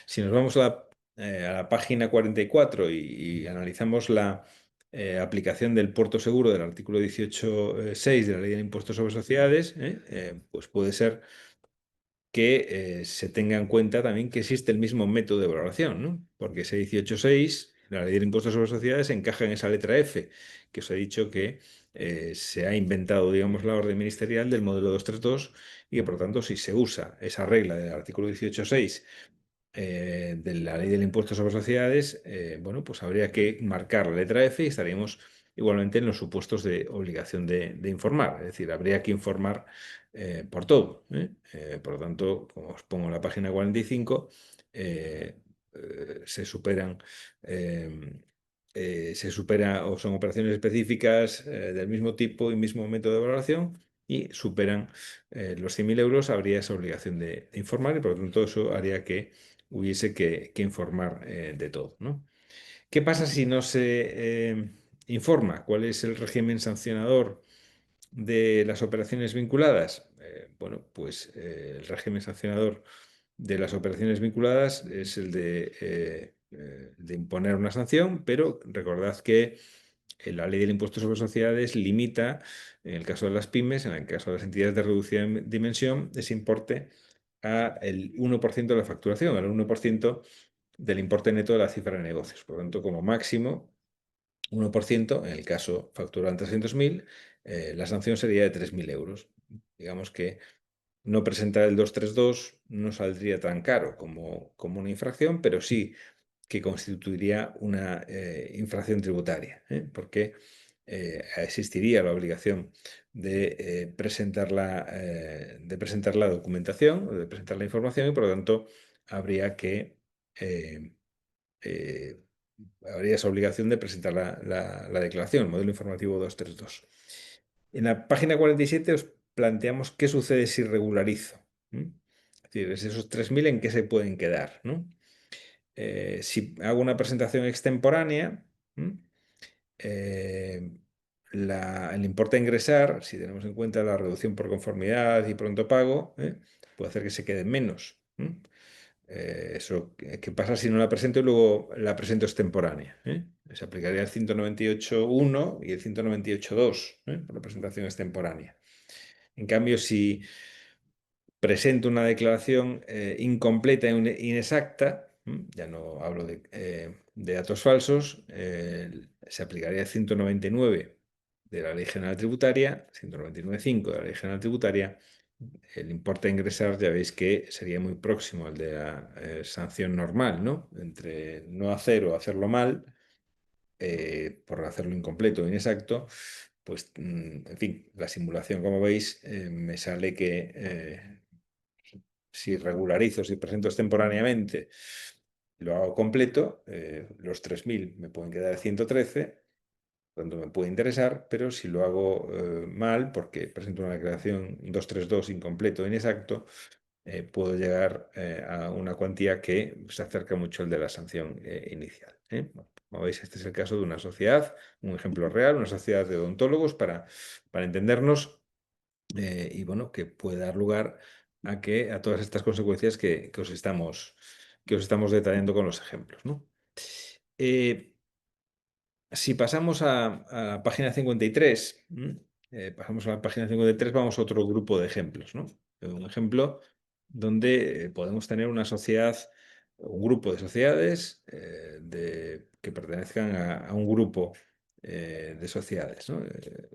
B: Si nos vamos a la página 44 y analizamos la aplicación del puerto seguro del artículo 18.6 de la Ley del Impuesto sobre Sociedades, pues puede ser que se tenga en cuenta también que existe el mismo método de valoración, ¿no? Porque ese 18.6, la Ley del Impuesto sobre Sociedades, encaja en esa letra F, que os he dicho que se ha inventado, digamos, la orden ministerial del modelo 232 y que, por lo tanto, si se usa esa regla del artículo 18.6 de la Ley del Impuesto sobre Sociedades, bueno, pues habría que marcar la letra F y estaríamos igualmente en los supuestos de obligación de informar, es decir, habría que informar por todo. Por lo tanto, como os pongo en la página 45, se superan, se supera o son operaciones específicas del mismo tipo y mismo método de valoración y superan los 100.000 euros, habría esa obligación de informar y por lo tanto eso haría que hubiese que informar de todo, ¿no? ¿Qué pasa si no se informa? ¿Cuál es el régimen sancionador de las operaciones vinculadas? Bueno, pues el régimen sancionador de las operaciones vinculadas es el de imponer una sanción, pero recordad que la ley del impuesto sobre sociedades limita, en el caso de las pymes, en el caso de las entidades de reducida dimensión, ese importe a el 1% de la facturación, al 1% del importe neto de la cifra de negocios. Por lo tanto, como máximo, 1%, en el caso facturan 300.000, la sanción sería de 3.000 euros. Digamos que no presentar el 232 no saldría tan caro como una infracción, pero sí que constituiría una infracción tributaria, porque existiría la obligación de presentar la documentación, o de presentar la información y por lo tanto habría que eh, habría esa obligación de presentar la declaración, modelo informativo 232. En la página 47 os planteamos qué sucede si regularizo. Es decir, esos 3.000 en qué se pueden quedar, ¿no? Si hago una presentación extemporánea, eh, el importe a ingresar, si tenemos en cuenta la reducción por conformidad y pronto pago, puede hacer que se quede menos. Eso, ¿qué pasa si no la presento y luego la presento extemporánea? Se aplicaría el 198.1 y el 198.2, por la presentación extemporánea. En cambio, si presento una declaración incompleta e inexacta, ya no hablo de datos falsos, se aplicaría el 199 de la Ley General Tributaria, 199.5 de la Ley General Tributaria. El importe a ingresar ya veis que sería muy próximo al de la sanción normal, ¿no? Entre no hacer o hacerlo mal, por hacerlo incompleto o inexacto, pues, en fin, la simulación, como veis, me sale que si regularizo, si presento extemporáneamente, lo hago completo, los 3.000 me pueden quedar 113, tanto me puede interesar, pero si lo hago mal, porque presento una declaración 232 incompleto o inexacto, puedo llegar a una cuantía que se acerca mucho al de la sanción inicial. Bueno, como veis, este es el caso de una sociedad, un ejemplo real, una sociedad de odontólogos para entendernos, y bueno, que puede dar lugar a todas estas consecuencias que os estamos detallando con los ejemplos, ¿no? Eh, si pasamos a la página 53, pasamos a la página 53, vamos a otro grupo de ejemplos, ¿no? Un ejemplo donde podemos tener una sociedad, un grupo de sociedades que pertenezcan a un grupo de sociedades, ¿no?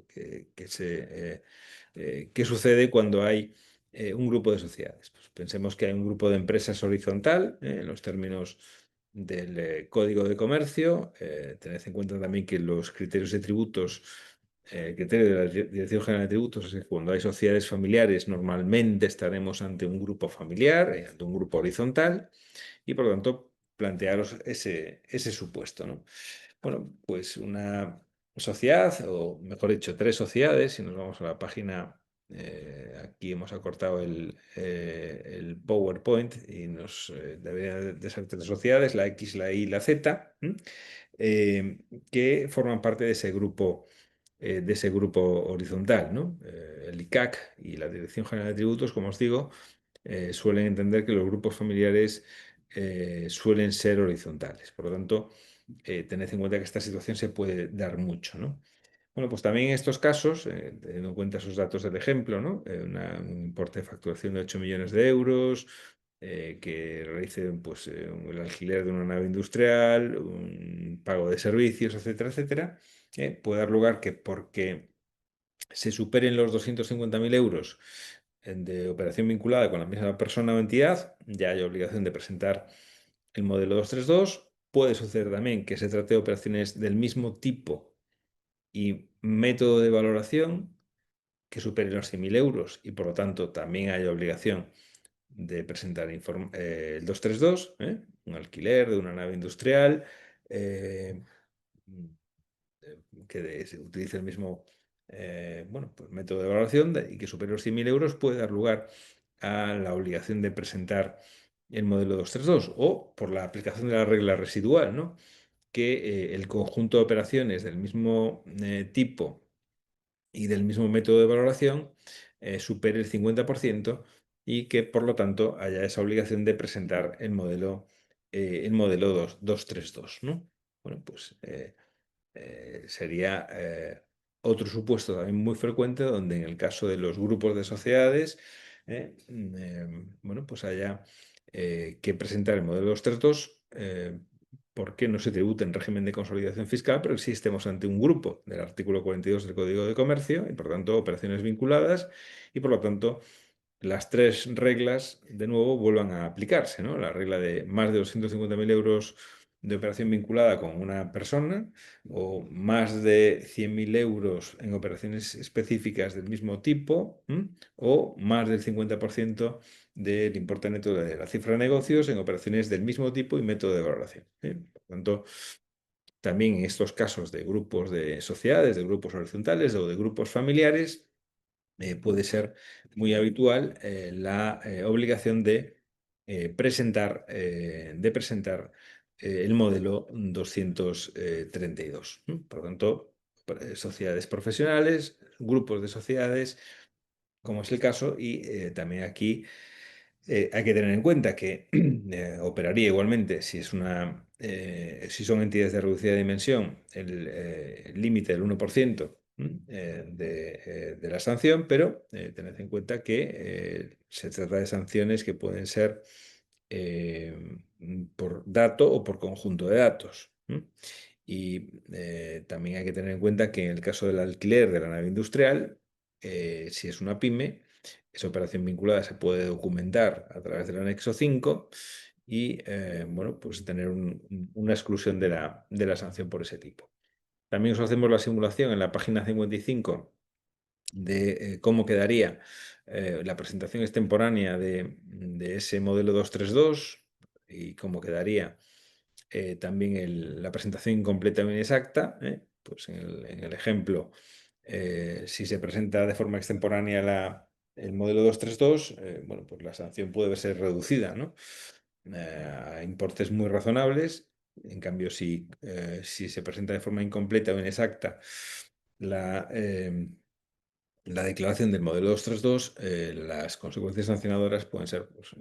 B: ¿Qué sucede cuando hay un grupo de sociedades? Pues pensemos que hay un grupo de empresas horizontal, en los términos del Código de Comercio. Tened en cuenta también que los criterios de tributos, el criterio de la Dirección General de Tributos, es que cuando hay sociedades familiares normalmente estaremos ante un grupo familiar, ante un grupo horizontal, y por lo tanto plantearos ese supuesto, ¿no? Bueno, pues una sociedad, o mejor dicho, tres sociedades, si nos vamos a la página, aquí hemos acortado el PowerPoint y nos debería de ser tres sociedades, la X, la Y y la Z, eh, que forman parte de ese grupo horizontal, ¿no? El ICAC y la Dirección General de Tributos, como os digo, suelen entender que los grupos familiares suelen ser horizontales. Por lo tanto, tened en cuenta que esta situación se puede dar mucho, ¿no? Bueno, pues también en estos casos, teniendo en cuenta esos datos del ejemplo, ¿no? Un importe de facturación de 8 millones de euros, que realicen pues, el alquiler de una nave industrial, un pago de servicios, etcétera, etcétera, puede dar lugar que porque se superen los 250.000 euros de operación vinculada con la misma persona o entidad, ya hay obligación de presentar el modelo 232. Puede suceder también que se trate de operaciones del mismo tipo y método de valoración que superen los 100.000 euros y por lo tanto también hay obligación de presentar el 232, un alquiler de una nave industrial, eh, que se utilice el mismo bueno, pues método de valoración y que supere los 100.000 euros, puede dar lugar a la obligación de presentar el modelo 232 o por la aplicación de la regla residual, ¿no? Que el conjunto de operaciones del mismo tipo y del mismo método de valoración supere el 50% y que por lo tanto haya esa obligación de presentar el modelo 232, ¿no? Bueno, pues sería otro supuesto también muy frecuente donde en el caso de los grupos de sociedades, bueno, pues haya que presentar el modelo 232, porque no se tributa en régimen de consolidación fiscal, pero sí estemos ante un grupo del artículo 42 del Código de Comercio y por tanto operaciones vinculadas y por lo tanto las tres reglas de nuevo vuelvan a aplicarse, ¿no? La regla de más de 250.000 euros de operación vinculada con una persona o más de 100.000 euros en operaciones específicas del mismo tipo, o más del 50% del importe neto de la cifra de negocios en operaciones del mismo tipo y método de valoración. Por tanto, también en estos casos de grupos de sociedades, de grupos horizontales o de grupos familiares, puede ser muy habitual la obligación de presentar el modelo 232. Por lo tanto, sociedades profesionales, grupos de sociedades, como es el caso, y también aquí hay que tener en cuenta que operaría igualmente si son entidades de reducida dimensión, el límite del 1%, de la sanción, pero tened en cuenta que se trata de sanciones que pueden ser eh, por dato o por conjunto de datos. Y también hay que tener en cuenta que en el caso del alquiler de la nave industrial, si es una pyme, esa operación vinculada se puede documentar a través del anexo 5 y, bueno, pues tener una exclusión de la sanción por ese tipo. También os hacemos la simulación en la página 55 de cómo quedaría la presentación extemporánea de ese modelo 232 y cómo quedaría también la presentación incompleta o inexacta. Pues en el ejemplo, si se presenta de forma extemporánea el modelo 232, bueno, pues la sanción puede ser reducida, ¿no? A importes muy razonables. En cambio, si se presenta de forma incompleta o inexacta la, la declaración del modelo 232, las consecuencias sancionadoras pueden ser, pues,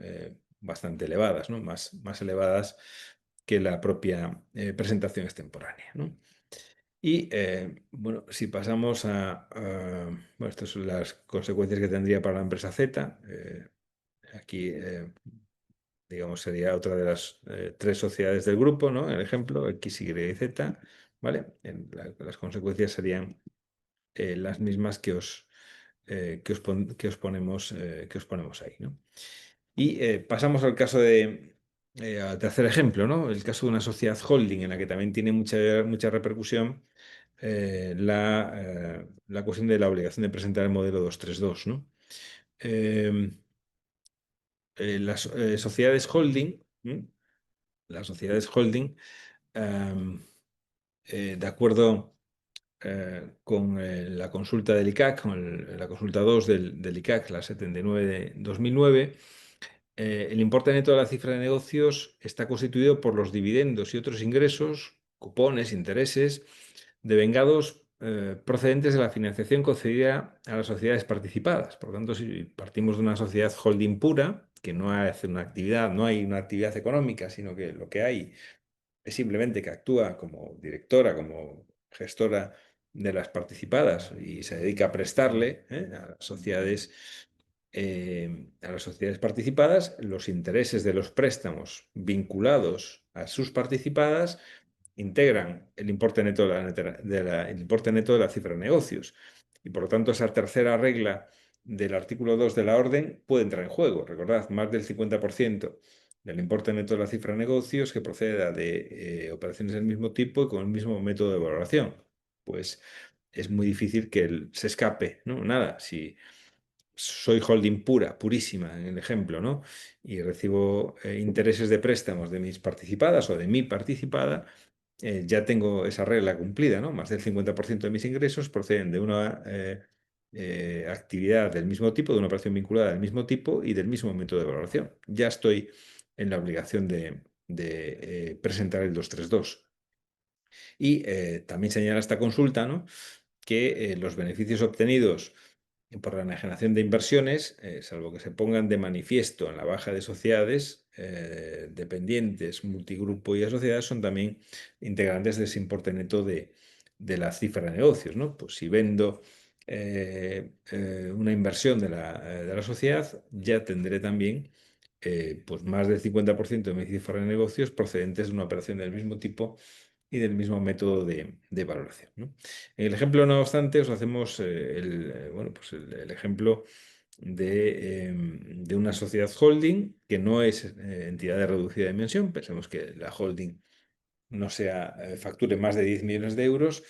B: bastante elevadas, ¿no? Más elevadas que la propia presentación extemporánea, ¿no? Y bueno, si pasamos bueno, estas son las consecuencias que tendría para la empresa Z. Aquí, digamos, sería otra de las tres sociedades del grupo, ¿no? El ejemplo, X, Y y Z, ¿vale? Las consecuencias serían las mismas que os ponemos ahí, ¿no? Y pasamos al caso al tercer ejemplo, ¿no? El caso de una sociedad holding en la que también tiene mucha repercusión la cuestión de la obligación de presentar el modelo 232, ¿no? Eh, las sociedades holding, ¿m? Las sociedades holding, em, de acuerdo con la consulta del ICAC, con la consulta 2 del ICAC, la 79 de 2009, el importe neto de la cifra de negocios está constituido por los dividendos y otros ingresos, cupones, intereses, devengados procedentes de la financiación concedida a las sociedades participadas. Por lo tanto, si partimos de una sociedad holding pura, que no hace una actividad, no hay una actividad económica, sino que lo que hay es simplemente que actúa como directora, como gestora de las participadas y se dedica a prestarle a las sociedades participadas los intereses de los préstamos vinculados a sus participadas integran el importe neto el importe neto de la cifra de negocios. Y por lo tanto, esa tercera regla del artículo 2 de la orden puede entrar en juego. Recordad, más del 50% del importe neto de la cifra de negocios que proceda de operaciones del mismo tipo y con el mismo método de valoración. Pues es muy difícil que se escape, ¿no? Nada, si soy holding pura, purísima, en el ejemplo, ¿no? Y recibo intereses de préstamos de mis participadas o de mi participada, ya tengo esa regla cumplida, ¿no? Más del 50% de mis ingresos proceden de una actividad del mismo tipo, de una operación vinculada del mismo tipo y del mismo método de valoración. Ya estoy en la obligación de presentar el 232. Y también señala esta consulta, ¿no? Que los beneficios obtenidos por la enajenación de inversiones, salvo que se pongan de manifiesto en la baja de sociedades, dependientes, multigrupo y asociadas, son también integrantes de ese importe neto de la cifra de negocios, ¿no? Pues si vendo una inversión de la sociedad, ya tendré también pues más del 50% de mi cifra de negocios procedentes de una operación del mismo tipo y del mismo método de valoración, ¿no? En el ejemplo, no obstante, os hacemos bueno, pues el ejemplo de una sociedad holding que no es entidad de reducida dimensión. Pensemos que la holding no facture más de 10 millones de euros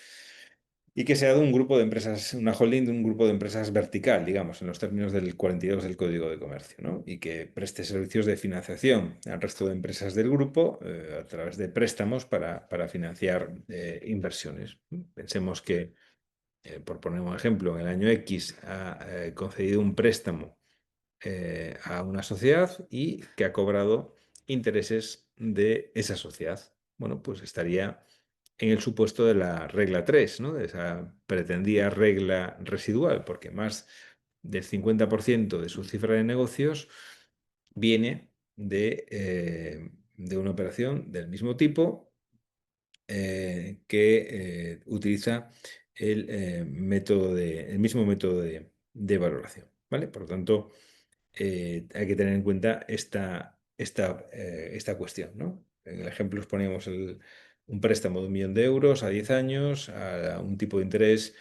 B: y que sea de un grupo de empresas, una holding de un grupo de empresas vertical, digamos, en los términos del 42 del Código de Comercio, ¿no? Y que preste servicios de financiación al resto de empresas del grupo a través de préstamos para financiar inversiones. Pensemos que, por poner un ejemplo, en el año X ha concedido un préstamo a una sociedad y que ha cobrado intereses de esa sociedad. Bueno, pues estaría en el supuesto de la regla 3, ¿no? De esa pretendida regla residual, porque más del 50% de su cifra de negocios viene de una operación del mismo tipo que utiliza el mismo método de valoración, ¿vale? Por lo tanto, hay que tener en cuenta esta cuestión, ¿no? En el ejemplo os poníamos un préstamo de 1 millón de euros a 10 años a un tipo de interés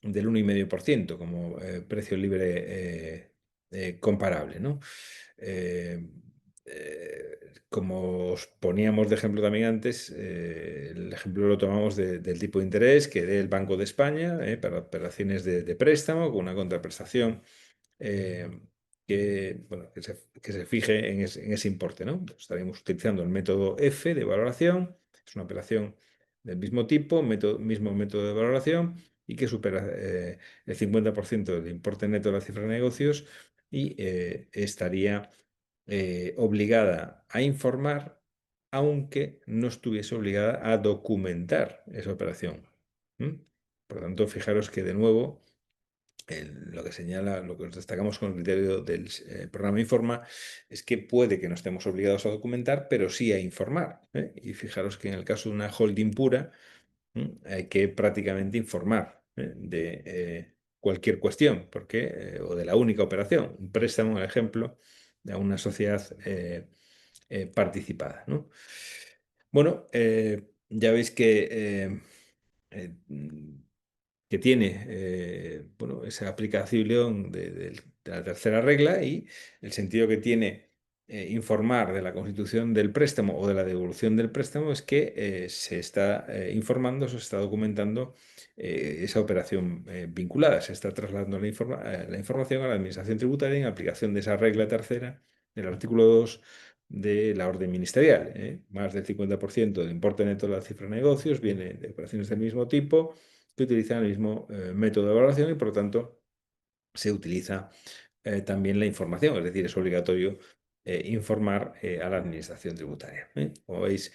B: del 1,5% como precio libre comparable, ¿no? Eh, Como os poníamos de ejemplo también antes, el ejemplo lo tomamos del tipo de interés que dé el Banco de España para operaciones de préstamo con una contraprestación eh, bueno, que se fije en ese importe, ¿no? Estaríamos utilizando el método F de valoración, es una operación del mismo tipo, mismo método de valoración y que supera el 50% del importe neto de la cifra de negocios y estaría obligada a informar, aunque no estuviese obligada a documentar esa operación. ¿Mm? Por lo tanto, fijaros que de nuevo lo que señala, lo que nos destacamos con el criterio del programa Informa es que puede que no estemos obligados a documentar, pero sí a informar. ¿Eh? Y fijaros que en el caso de una holding pura, hay que prácticamente informar de cualquier cuestión, o de la única operación, un préstamo, por ejemplo, de una sociedad participada, ¿no? Bueno, ya veis eh, que tiene bueno, esa aplicación de la tercera regla y el sentido que tiene informar de la constitución del préstamo o de la devolución del préstamo es que se está informando, se está documentando esa operación vinculada, se está trasladando la información a la Administración Tributaria en aplicación de esa regla tercera del artículo 2 de la orden ministerial. Más del 50% del importe neto de la cifra de negocios viene de operaciones del mismo tipo que utilizan el mismo método de valoración y por lo tanto se utiliza también la información, es decir, es obligatorio informar a la administración tributaria. Como veis,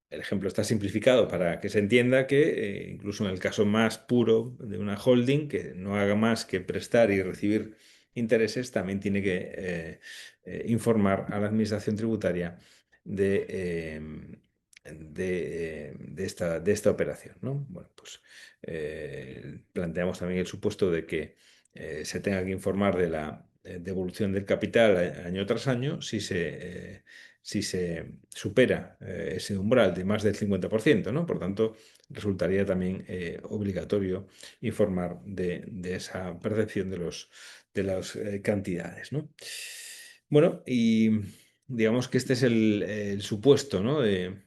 B: el ejemplo está simplificado para que se entienda que incluso en el caso más puro de una holding que no haga más que prestar y recibir intereses, también tiene que informar a la administración tributaria de esta operación, ¿no? Bueno, pues planteamos también el supuesto de que se tenga que informar de la devolución del capital año tras año si se supera ese umbral de más del 50%, ¿no? Por tanto, resultaría también obligatorio informar de esa percepción de las cantidades, ¿no? Bueno, y digamos que este es el supuesto, ¿no? de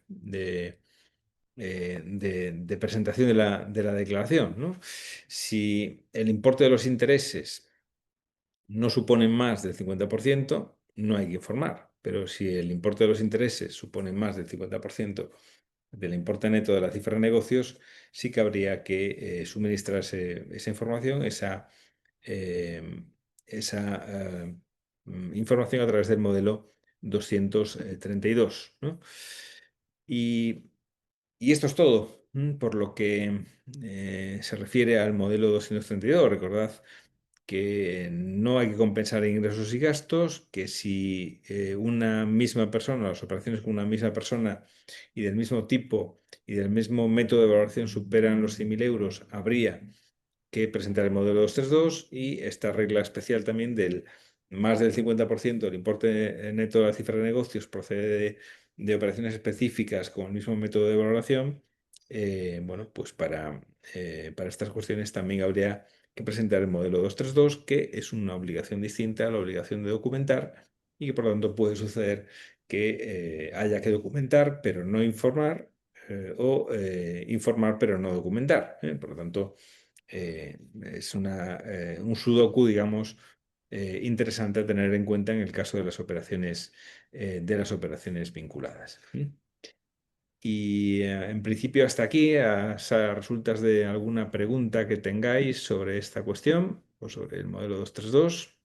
B: presentación de la declaración, ¿no? Si el importe de los intereses no suponen más del 50%, no hay que informar. Pero si el importe de los intereses supone más del 50% del importe neto de la cifra de negocios, sí que habría que suministrar esa información, eh, esa información a través del modelo 232, ¿no? Y, y esto es todo, por lo que se refiere al modelo 232. Recordad que no hay que compensar ingresos y gastos, que si una misma persona, las operaciones con una misma persona y del mismo tipo y del mismo método de valoración superan los 100.000 euros, habría que presentar el modelo 232 y esta regla especial también del más del 50% del importe neto de la cifra de negocios procede de operaciones específicas con el mismo método de valoración. Bueno, pues para estas cuestiones también habría que presentar el modelo 232, que es una obligación distinta a la obligación de documentar y que por lo tanto puede suceder que haya que documentar pero no informar informar pero no documentar. Por lo tanto, es un sudoku, digamos, interesante a tener en cuenta en el caso de las operaciones vinculadas. Y en principio hasta aquí, a resultas de alguna pregunta que tengáis sobre esta cuestión o sobre el modelo 232.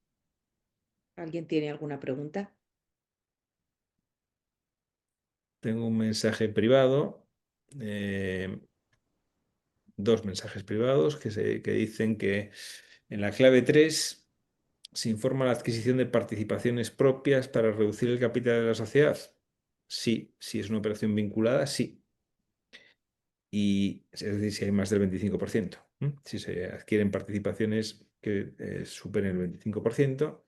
A: ¿Alguien tiene alguna pregunta?
B: Tengo un mensaje privado, eh, dos mensajes privados que dicen que en la clave 3 se informa la adquisición de participaciones propias para reducir el capital de la sociedad. Sí, si es una operación vinculada, sí. Y es decir, si hay más del 25%. Si se adquieren participaciones que superen el 25%.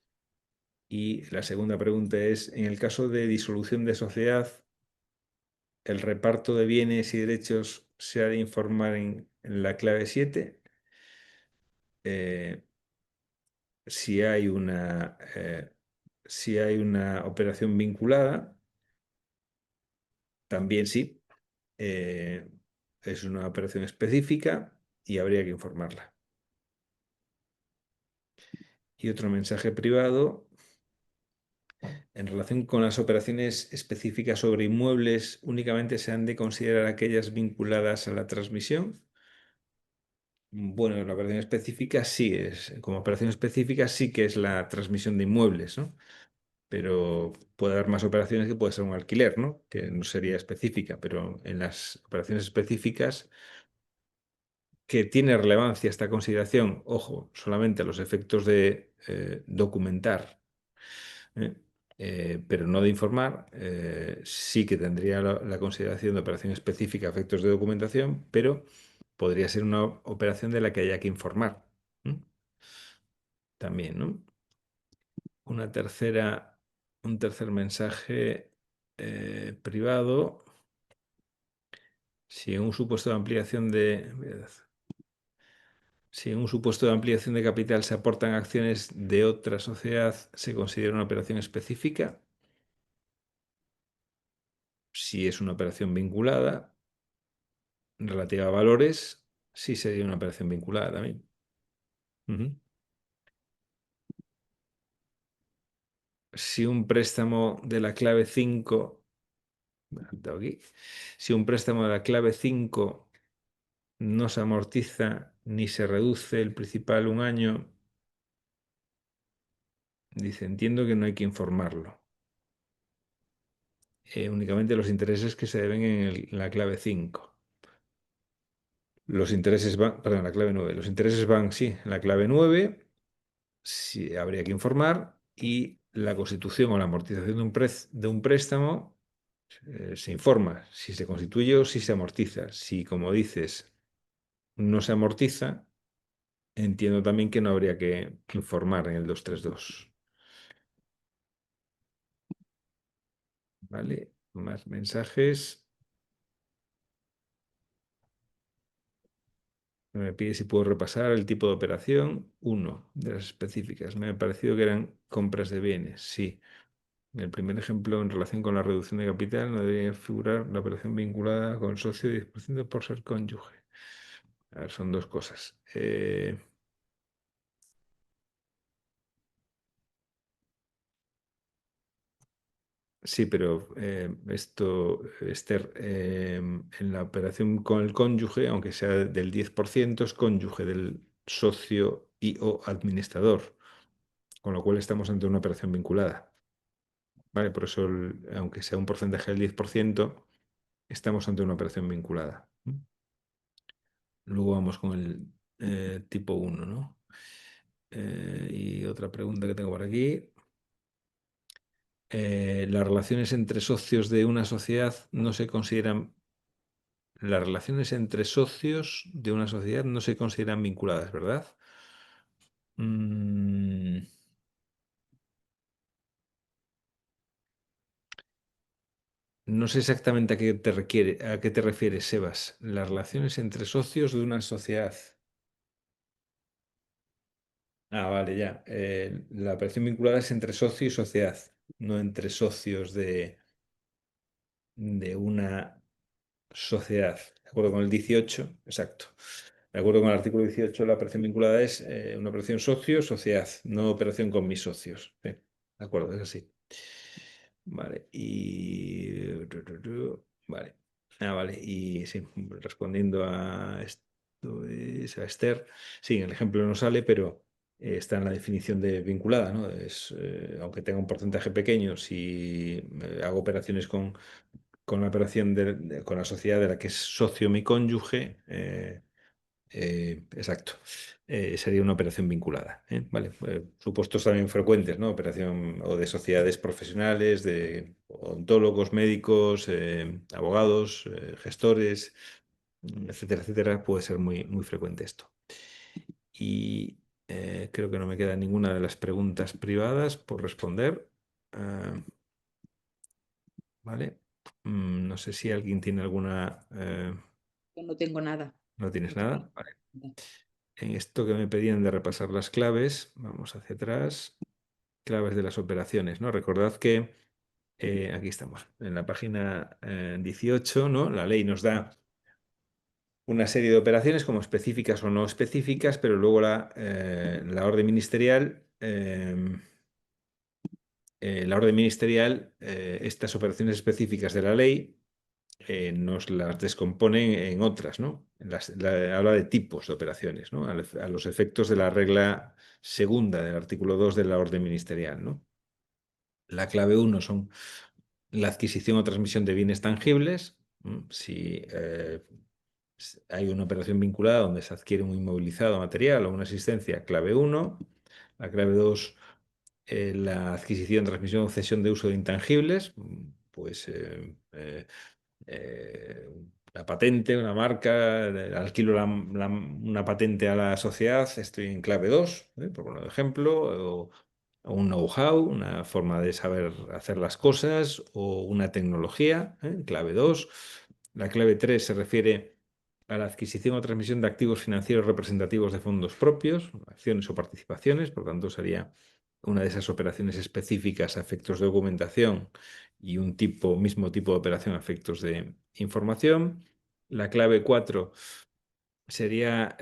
B: Y la segunda pregunta es, en el caso de disolución de sociedad, el reparto de bienes y derechos se ha de informar en la clave 7. Eh, si hay si hay una operación vinculada, también sí. Es una operación específica y habría que informarla. Y otro mensaje privado. En relación con las operaciones específicas sobre inmuebles, únicamente se han de considerar aquellas vinculadas a la transmisión. Bueno, la operación específica sí es, como operación específica sí que es la transmisión de inmuebles, ¿no? Pero puede haber más operaciones que puede ser un alquiler, ¿no? Que no sería específica, pero en las operaciones específicas que tiene relevancia esta consideración, ojo, solamente a los efectos de documentar, ¿eh? Pero no de informar, sí que tendría la consideración de operación específica a efectos de documentación, pero podría ser una operación de la que haya que informar. También, ¿no? Un tercer mensaje privado. Si en un supuesto de ampliación si en un supuesto de ampliación de capital se aportan acciones de otra sociedad, ¿se considera una operación específica? Si es una operación vinculada, relativa a valores, sí sería una operación vinculada también. Ujú. Si un préstamo de la clave 5, tengo aquí, si un préstamo de la clave 5 no se amortiza ni se reduce el principal un año, dice, entiendo que no hay que informarlo. Únicamente los intereses que se deben en la clave 5. Los intereses van, perdón, la clave 9. Los intereses van, sí, en la clave 9, sí, habría que informar, y la constitución o la amortización de un préstamo se informa si se constituye o si se amortiza. Si, como dices, no se amortiza, entiendo también que no habría que informar en el 232. ¿Vale? Más mensajes. Me pide si puedo repasar el tipo de operación. Uno de las específicas. Me ha parecido que eran compras de bienes. Sí. En el primer ejemplo, en relación con la reducción de capital, no debería figurar la operación vinculada con socio de 10% por ser cónyuge. A ver, son dos cosas. Sí, pero Esther, en la operación con el cónyuge, aunque sea del 10%, es cónyuge del socio y o administrador, con lo cual estamos ante una operación vinculada. ¿Vale? Por eso, aunque sea un porcentaje del 10%, estamos ante una operación vinculada. Luego vamos con el tipo 1, ¿no? Y otra pregunta que tengo por aquí. Las relaciones entre socios de una sociedad no se consideran. Las relaciones entre socios de una sociedad no se consideran vinculadas, ¿verdad? Mm, no sé exactamente a qué te refieres, Sebas. Las relaciones entre socios de una sociedad. Ah, vale, ya. La operación vinculada es entre socio y sociedad, no entre socios de una. sociedad. De acuerdo con el 18, exacto. De acuerdo con el artículo 18, la operación vinculada es una operación socio-sociedad, no operación con mis socios. Sí, de acuerdo, es así. Vale, y... Vale. Vale, y sí, respondiendo a esto a Esther, sí, el ejemplo no sale, pero está en la definición de vinculada, ¿no? Aunque tenga un porcentaje pequeño, si hago operaciones con la operación con la sociedad de la que es socio mi cónyuge, exacto. Sería una operación vinculada. Vale. Supuestos también frecuentes, ¿no? Operación o de sociedades profesionales, de odontólogos, médicos, abogados, gestores, etcétera, etcétera. Puede ser muy, muy frecuente esto. Y creo que no me queda ninguna de las preguntas privadas por responder. Ah, ¿Vale? No sé si alguien tiene alguna...
A: Yo no tengo nada.
B: ¿No tienes
A: No tengo
B: nada? Vale.
A: nada.
B: En esto que me pedían de repasar las claves, vamos hacia atrás. Claves de las operaciones, ¿no? Recordad que aquí estamos, en la página 18, ¿no? La ley nos da una serie de operaciones como específicas o no específicas, pero luego la orden ministerial, estas operaciones específicas de la ley nos las descomponen en otras, ¿no? Habla de tipos de operaciones, ¿no? A los efectos de la regla segunda del artículo 2 de la orden ministerial, ¿no? La clave uno son la adquisición o transmisión de bienes tangibles. Si hay una operación vinculada donde se adquiere un inmovilizado material o una asistencia, clave uno. La clave 2, la adquisición, transmisión o cesión de uso de intangibles, pues eh, una patente, una marca, alquilo una patente a la sociedad, estoy en clave 2, por poner un ejemplo, o un know-how, una forma de saber hacer las cosas, o una tecnología, clave 2. La clave 3 se refiere a la adquisición o transmisión de activos financieros representativos de fondos propios, acciones o participaciones, por tanto sería una de esas operaciones específicas a efectos de documentación y un mismo tipo de operación a efectos de información. La clave 4 sería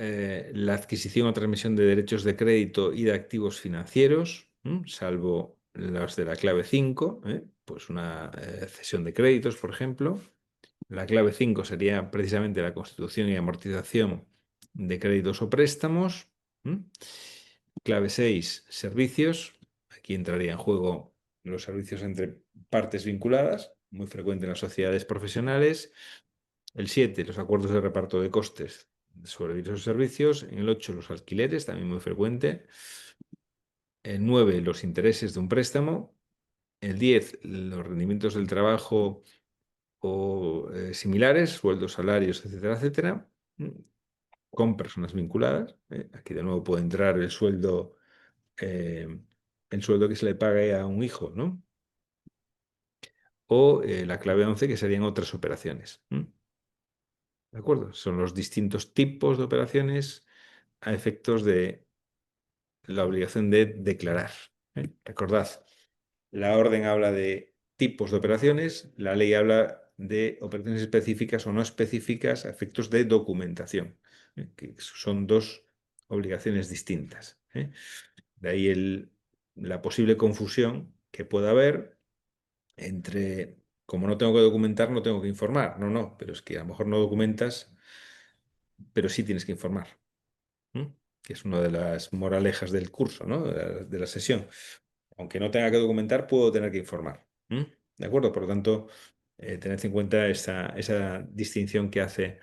B: la adquisición o transmisión de derechos de crédito y de activos financieros, salvo los de la clave 5, pues una cesión de créditos, por ejemplo. La clave 5 sería precisamente la constitución y amortización de créditos o préstamos. Clave 6, servicios. Aquí entraría en juego los servicios entre partes vinculadas, muy frecuente en las sociedades profesionales. El 7, los acuerdos de reparto de costes sobre dichos servicios. En el 8, los alquileres, también muy frecuente. El 9, los intereses de un préstamo. El 10, los rendimientos del trabajo o similares, sueldos, salarios, etcétera, etcétera, con personas vinculadas. Aquí de nuevo puede entrar eh, el sueldo que se le pague a un hijo, ¿no? O la clave 11, que serían otras operaciones. ¿De acuerdo? Son los distintos tipos de operaciones a efectos de la obligación de declarar. Recordad, la orden habla de tipos de operaciones, la ley habla de operaciones específicas o no específicas a efectos de documentación, que son dos obligaciones distintas. De ahí la posible confusión que pueda haber entre, como no tengo que documentar, no tengo que informar. No, no, pero es que a lo mejor no documentas, pero sí tienes que informar. ¿m? Que es una de las moralejas del curso, ¿no? De la sesión. Aunque no tenga que documentar, puedo tener que informar. ¿De acuerdo? Por lo tanto, tened en cuenta esa distinción que hace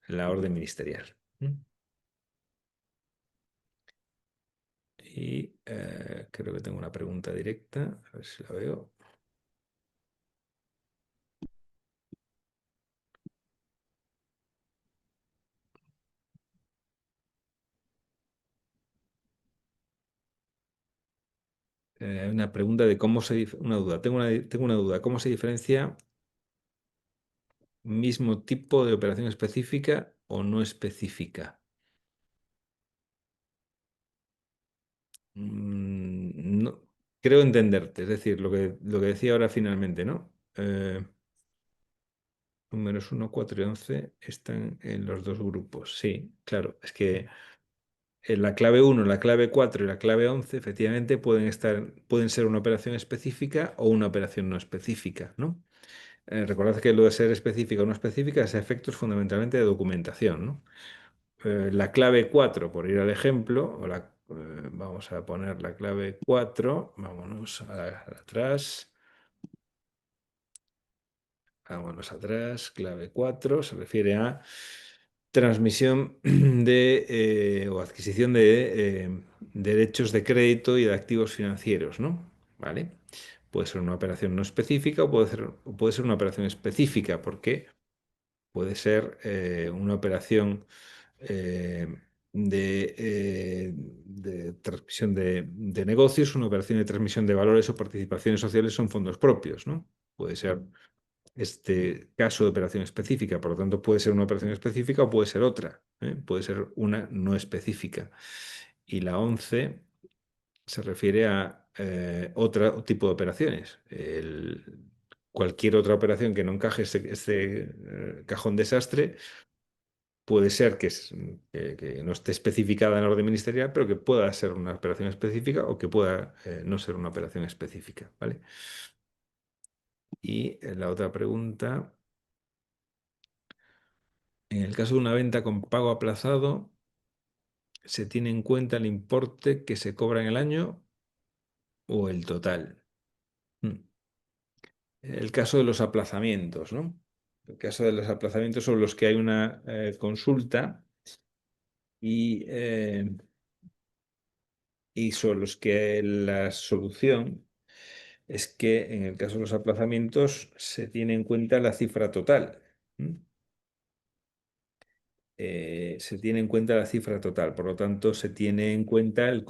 B: la orden ministerial. Y creo que tengo una pregunta directa, a ver si la veo. Una pregunta de una duda. Tengo una duda. ¿Cómo se diferencia mismo tipo de operación específica o no específica? No, creo entenderte, es decir, lo que decía ahora finalmente, ¿no? números 1, 4 y 11 están en los dos grupos. Sí, claro, es que en la clave 1, la clave 4 y la clave 11 efectivamente pueden ser una operación específica o una operación no específica, ¿no? Recordad que lo de ser específica o no específica es a efectos fundamentalmente de documentación, ¿no? La clave 4, por ir al ejemplo, vamos a poner la clave 4, vámonos atrás, clave 4 se refiere a transmisión o adquisición de derechos de crédito y de activos financieros, ¿no? ¿Vale? Puede ser una operación no específica o puede ser una operación específica, porque puede ser una operación eh, de transmisión de negocios, una operación de transmisión de valores o participaciones sociales son fondos propios, ¿no? Puede ser este caso de operación específica, por lo tanto puede ser una operación específica o puede ser otra, ¿eh? Puede ser una no específica. Y la 11 se refiere a otro tipo de operaciones. Cualquier otra operación que no encaje este cajón desastre puede ser que no esté especificada en la orden ministerial, pero que pueda ser una operación específica o que pueda no ser una operación específica, ¿vale? Y la otra pregunta, en el caso de una venta con pago aplazado, ¿se tiene en cuenta el importe que se cobra en el año o el total? Mm. El caso de los aplazamientos, ¿no? El caso de los aplazamientos son los que hay una consulta y, y son los que la solución es que en el caso de los aplazamientos se tiene en cuenta la cifra total. ¿Mm? Se tiene en cuenta la cifra total, por lo tanto se tiene en cuenta el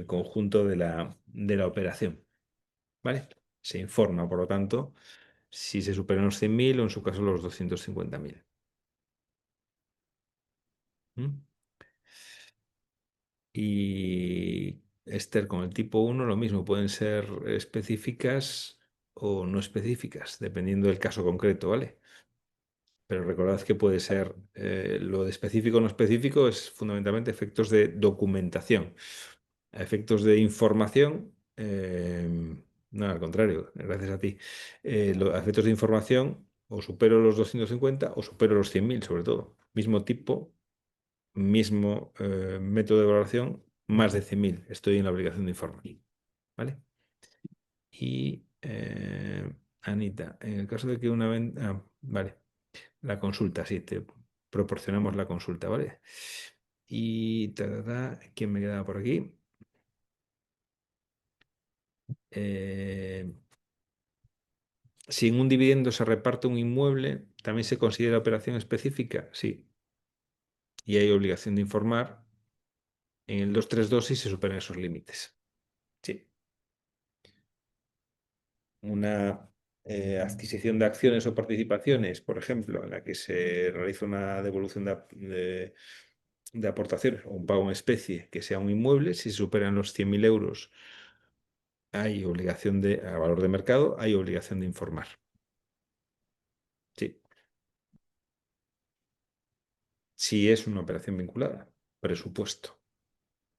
B: conjunto de la operación, ¿vale? Se informa, por lo tanto, si se superan los 100.000 o en su caso los 250.000. ¿Mm? Y Esther, con el tipo 1 lo mismo, pueden ser específicas o no específicas, dependiendo del caso concreto, ¿vale? Pero recordad que puede ser lo de específico o no específico es fundamentalmente efectos de documentación. A efectos de información, no, al contrario, gracias a ti. A efectos de información, o supero los 250 o supero los 100.000 sobre todo. Mismo tipo, mismo método de valoración, más de 100.000. Estoy en la obligación de informar. ¿Vale? Y Anita, en el caso de que una venta. Vale. La consulta, sí, te proporcionamos la consulta, ¿vale? Y ¿quién me quedaba por aquí? Eh, si en un dividendo se reparte un inmueble, ¿también se considera operación específica? Sí. Y hay obligación de informar en el 232 si se superan esos límites. Sí. Una adquisición de acciones o participaciones, por ejemplo, en la que se realiza una devolución de aportaciones o un pago en especie que sea un inmueble, si se superan los 100.000 euros hay obligación a valor de mercado, hay obligación de informar. Sí. Si es una operación vinculada, presupuesto.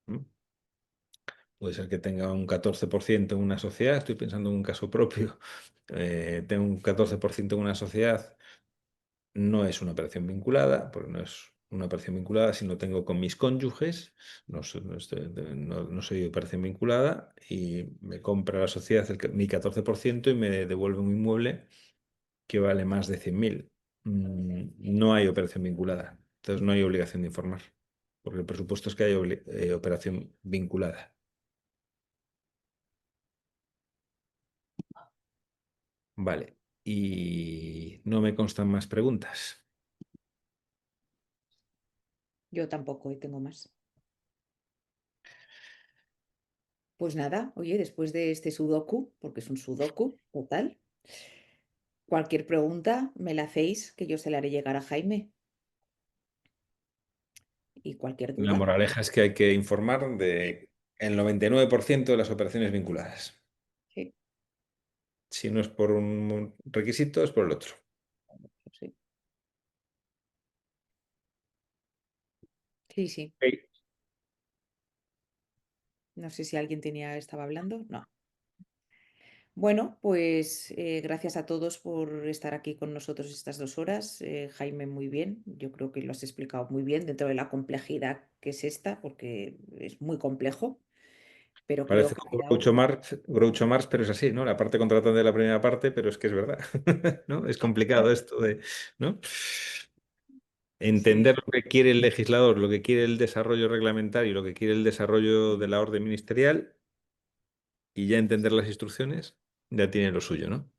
B: ¿Mm? Puede ser que tenga un 14% en una sociedad, estoy pensando en un caso propio, tengo un 14% en una sociedad, no es una operación vinculada, porque no es una operación vinculada si no tengo con mis cónyuges, no soy operación vinculada y me compra la sociedad mi 14% y me devuelve un inmueble que vale más de 100.000. No hay operación vinculada. Entonces no hay obligación de informar. Porque el presupuesto es que hay operación vinculada. Vale. Y no me constan más preguntas.
A: Yo tampoco, hoy tengo más. Pues nada, oye, después de este sudoku, porque es un sudoku total, cualquier pregunta me la hacéis que yo se la haré llegar a Jaime. Y cualquier
B: La
A: duda,
B: moraleja es que hay que informar de el 99% de las operaciones vinculadas.
A: sí,
B: Si no es por un requisito, es por el otro.
A: sí. Sí, sí.
B: Ok.
A: No sé si alguien estaba hablando. No. Bueno, pues gracias a todos por estar aquí con nosotros estas 2 horas. Jaime, muy bien. Yo creo que lo has explicado muy bien dentro de la complejidad que es esta, porque es muy complejo, pero creo
B: Parece
A: que ha
B: como
A: quedado.
B: Groucho Marx, pero es así, ¿no? La parte contratante de la primera parte, pero es que es verdad, ¿no? Es complicado esto de, ¿no?
A: Sí,
B: Entender lo que quiere el legislador, lo que quiere el desarrollo reglamentario, lo que quiere el desarrollo de la orden ministerial y ya entender las instrucciones, ya tiene lo suyo, ¿no?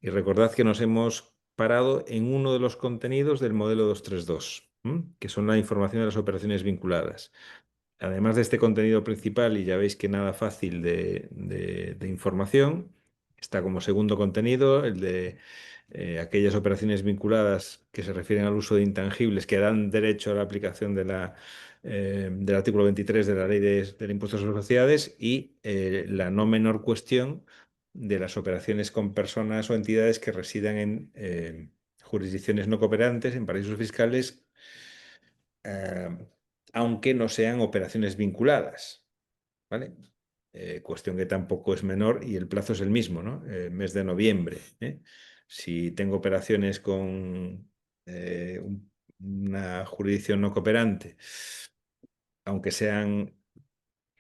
B: Y recordad que nos hemos parado en uno de los contenidos del modelo 232, que son la información de las operaciones vinculadas. Además de este contenido principal, y ya veis que nada fácil de información, está como segundo contenido el de aquellas operaciones vinculadas que se refieren al uso de intangibles que dan derecho a la aplicación del artículo 23 de la Ley del Impuesto sobre Sociedades y la no menor cuestión de las operaciones con personas o entidades que residan en jurisdicciones no cooperantes, en paraísos fiscales, eh, aunque no sean operaciones vinculadas, ¿vale? Cuestión que tampoco es menor y el plazo es el mismo, ¿no? Mes de noviembre, ¿eh? Si tengo operaciones con una jurisdicción no cooperante, aunque sean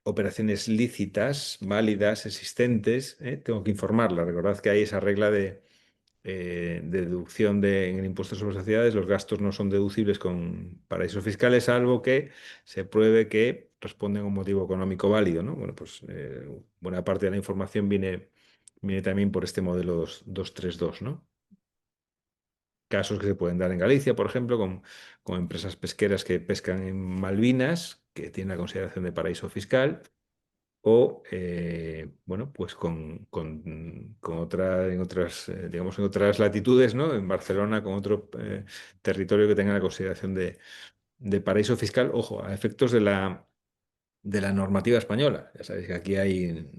B: operaciones lícitas, válidas, existentes, tengo que informarla. Recordad que hay esa regla de deducción en el impuesto sobre sociedades, los gastos no son deducibles con paraísos fiscales, salvo que se pruebe que responden a un motivo económico válido, ¿no? Bueno, pues buena parte de la información viene también por este modelo 232, ¿no? Casos que se pueden dar en Galicia, por ejemplo, con empresas pesqueras que pescan en Malvinas, que tienen la consideración de paraíso fiscal, o bueno, pues con en otras, digamos, en otras latitudes, ¿no? En Barcelona, con otro territorio que tenga la consideración de paraíso fiscal, ojo, a efectos de la normativa española. Ya sabéis que aquí hay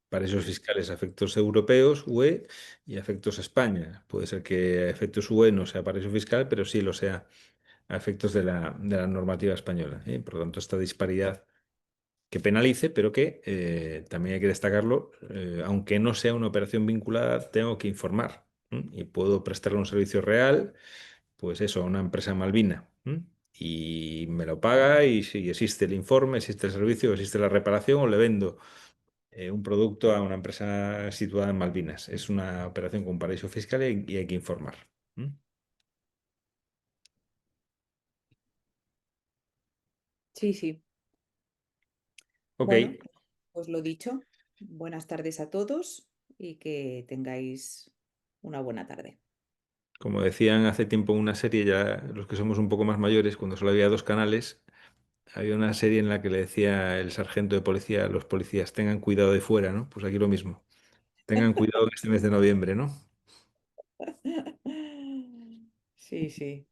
B: paraísos fiscales a efectos europeos, UE, y a efectos España. Puede ser que a efectos UE no sea paraíso fiscal, pero sí lo sea a efectos de la normativa española, ¿eh? Por lo tanto, esta disparidad que penalice, pero que también hay que destacarlo, aunque no sea una operación vinculada, tengo que informar, y puedo prestarle un servicio real, pues eso, a una empresa malvina, y me lo paga y si existe el informe, existe el servicio, existe la reparación o le vendo un producto a una empresa situada en Malvinas. Es una operación con paraíso fiscal y hay que informar. ¿Mm?
A: sí, sí.
B: Ok,
A: Bueno, pues lo dicho, buenas tardes a todos y que tengáis una buena tarde.
B: como decían hace tiempo en una serie, ya los que somos un poco más mayores, cuando solo había dos canales, había una serie en la que le decía el sargento de policía a los policías, tengan cuidado de fuera, ¿no? Pues aquí lo mismo. Tengan cuidado en este mes de noviembre, ¿no?
A: Sí, sí,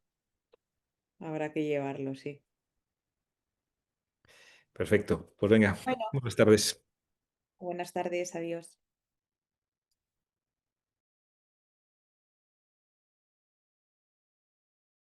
A: habrá que llevarlo, sí.
B: Perfecto. Pues venga,
A: Bueno,
B: buenas tardes.
A: buenas tardes, adiós.